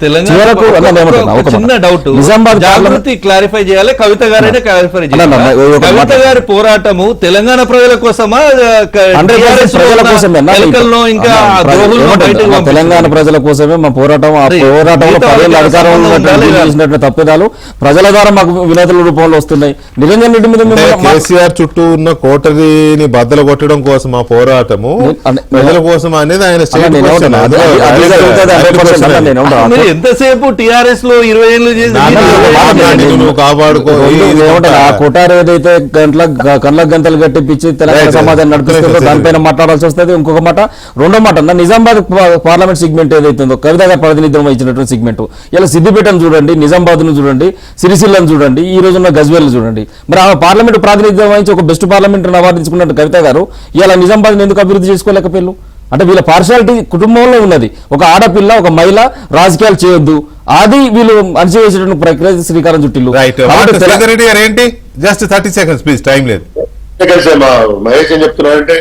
[SPEAKER 3] నిజామాబాద్ క్లారిఫై చేయాలి, కవిత గారైనా క్లారిఫై చేయాలి. గారి పోరాటము తెలంగాణ ప్రజల కోసమా,
[SPEAKER 4] తెలంగాణ ప్రజల కోసమే మా పోరాటం. ఆ పోరాటంలో 10 ఏళ్ళ అధికారంలో చేసినటువంటి తప్పిదాలు ప్రజల ద్వారా మాకు వినతుల రూపంలో వస్తున్నాయి. నిరంజన్ రెడ్డి మీద
[SPEAKER 1] కేసీఆర్ చుట్టూ ఉన్న కోటరీని బద్దలు కొట్టడం కోసం ఆ పోరాటము ప్రజల కోసం అనేది ఆయన
[SPEAKER 3] ఎంతసేపు టిఆర్ఎస్ లో 20 ఏళ్ళు చేసి
[SPEAKER 1] కాపాడుకో.
[SPEAKER 4] ఆ కొటారు ఏదైతే కళ్ళ గంతలు గట్టిపించి తెలంగాణ సమాజాన్ని నడిపిస్తుందో దానిపైన మాట్లాడాల్సి వస్తుంది. ఇంకొక మాట, రెండో మాట, నిజామాబాద్ పార్లమెంట్ సెగ్మెంట్ ఏదైతుందో కవిత గారు ప్రాతినిధ్యం వహించినటువంటి సెగ్మెంట్, ఇలా సిద్దిపేటను చూడండి, నిజామాబాద్ ను చూడండి, సిరిసిల్లను చూడండి, ఈ రోజున్న గజ్వేల్ చూడండి. మరి ఆ పార్లమెంట్ ప్రాతినిధ్యం వహించి ఒక బెస్ట్ పార్లమెంట్ అవార్డు తీసుకున్నట్టు కవిత గారు ఇలా నిజామాబాద్ ఎందుకు అభివృద్ధి చేసుకోలేకపోయారు? అంటే వీళ్ళ పార్షాలిటీ కుటుంబంలో ఉన్నది. ఒక ఆడపిల్ల, ఒక మహిళ రాజకీయాలు చేయొద్దు, అది వీళ్ళు అణచివేసేటువంటి ప్రక్రియ శ్రీకారం చుట్టిల్లు.
[SPEAKER 1] ఏంటి జస్ట్ 30 seconds ప్లీజ్, టైం లేదు.
[SPEAKER 2] మహేష్ ఏం చెప్తున్నారంటే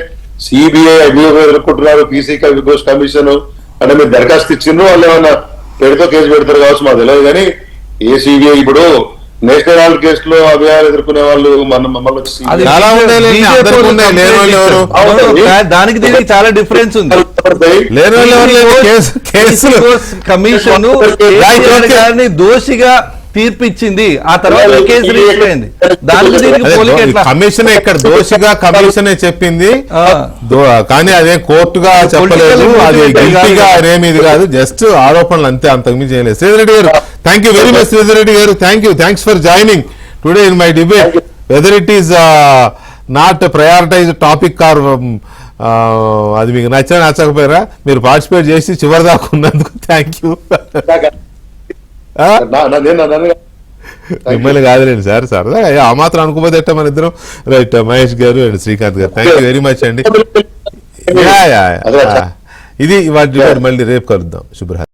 [SPEAKER 2] సిబిఐ అభియోగం ఎదుర్కొంటున్నారు, పీసీ ఘోష్ కమిషన్ అంటే మీరు దరఖాస్తు ఇచ్చిండ్రు, వాళ్ళు ఏమన్నా పెడితో కేసు పెడతారు కావచ్చు మాకు తెలియదు. కానీ ఏ సిబిఐ ఇప్పుడు నేషనల్ హాల్ కేసులో అభియాలు ఎదుర్కొనే వాళ్ళు మమ్మల్ని వచ్చి
[SPEAKER 3] అది
[SPEAKER 1] చాలా ఉన్నాయి,
[SPEAKER 3] BJP
[SPEAKER 1] అందరికీ ఉన్నాయి, లేని వాళ్ళు ఎవరు?
[SPEAKER 3] దానికి దీనికి చాలా డిఫరెన్స్ ఉంది.
[SPEAKER 1] లేని వాళ్ళు ఎవరు లేరు? కేసులు
[SPEAKER 3] కమిషన్ గారిని దోషిగా తీర్పిచ్చింది, ఆ తర్వాత కేసు రిజిస్టర్ అయింది. దానికి దీనికి పోలిక ఎట్లా?
[SPEAKER 1] కమిషన్ ఇక్కడ దోషిగా కమిషనే చెప్పింది,
[SPEAKER 3] ఆ.
[SPEAKER 1] కానీ అదే కోర్టుగా చెప్పలేదు, అది గిల్టీగా అదేమి ఇది కాదు, జస్ట్ ఆరోపణలు అంతే, అంతకుమించి చేయలేదు. Sridhar garu, thank you very much. Sridhar Reddy garu, thanks for joining today in my debate. Whether it is not prioritize topic or అది మీకు నచ్చకపోయారా, మీరు పార్టిసిపేట్ చేసి చివరి దాకా ఉన్నందుకు థ్యాంక్ యూ. మిమ్మల్ని కాదులేండి సార్, సరదా ఆ మాత్రం అనుకోపోతే ఎట్ట మన ఇద్దరం. రైట్, మహేష్ గారు అండ్ శ్రీకాంత్ గారు, థ్యాంక్ యూ వెరీ మచ్ అండి. ఇది వాటి మళ్ళీ రేపు కలుద్దాం. శుభ్ర.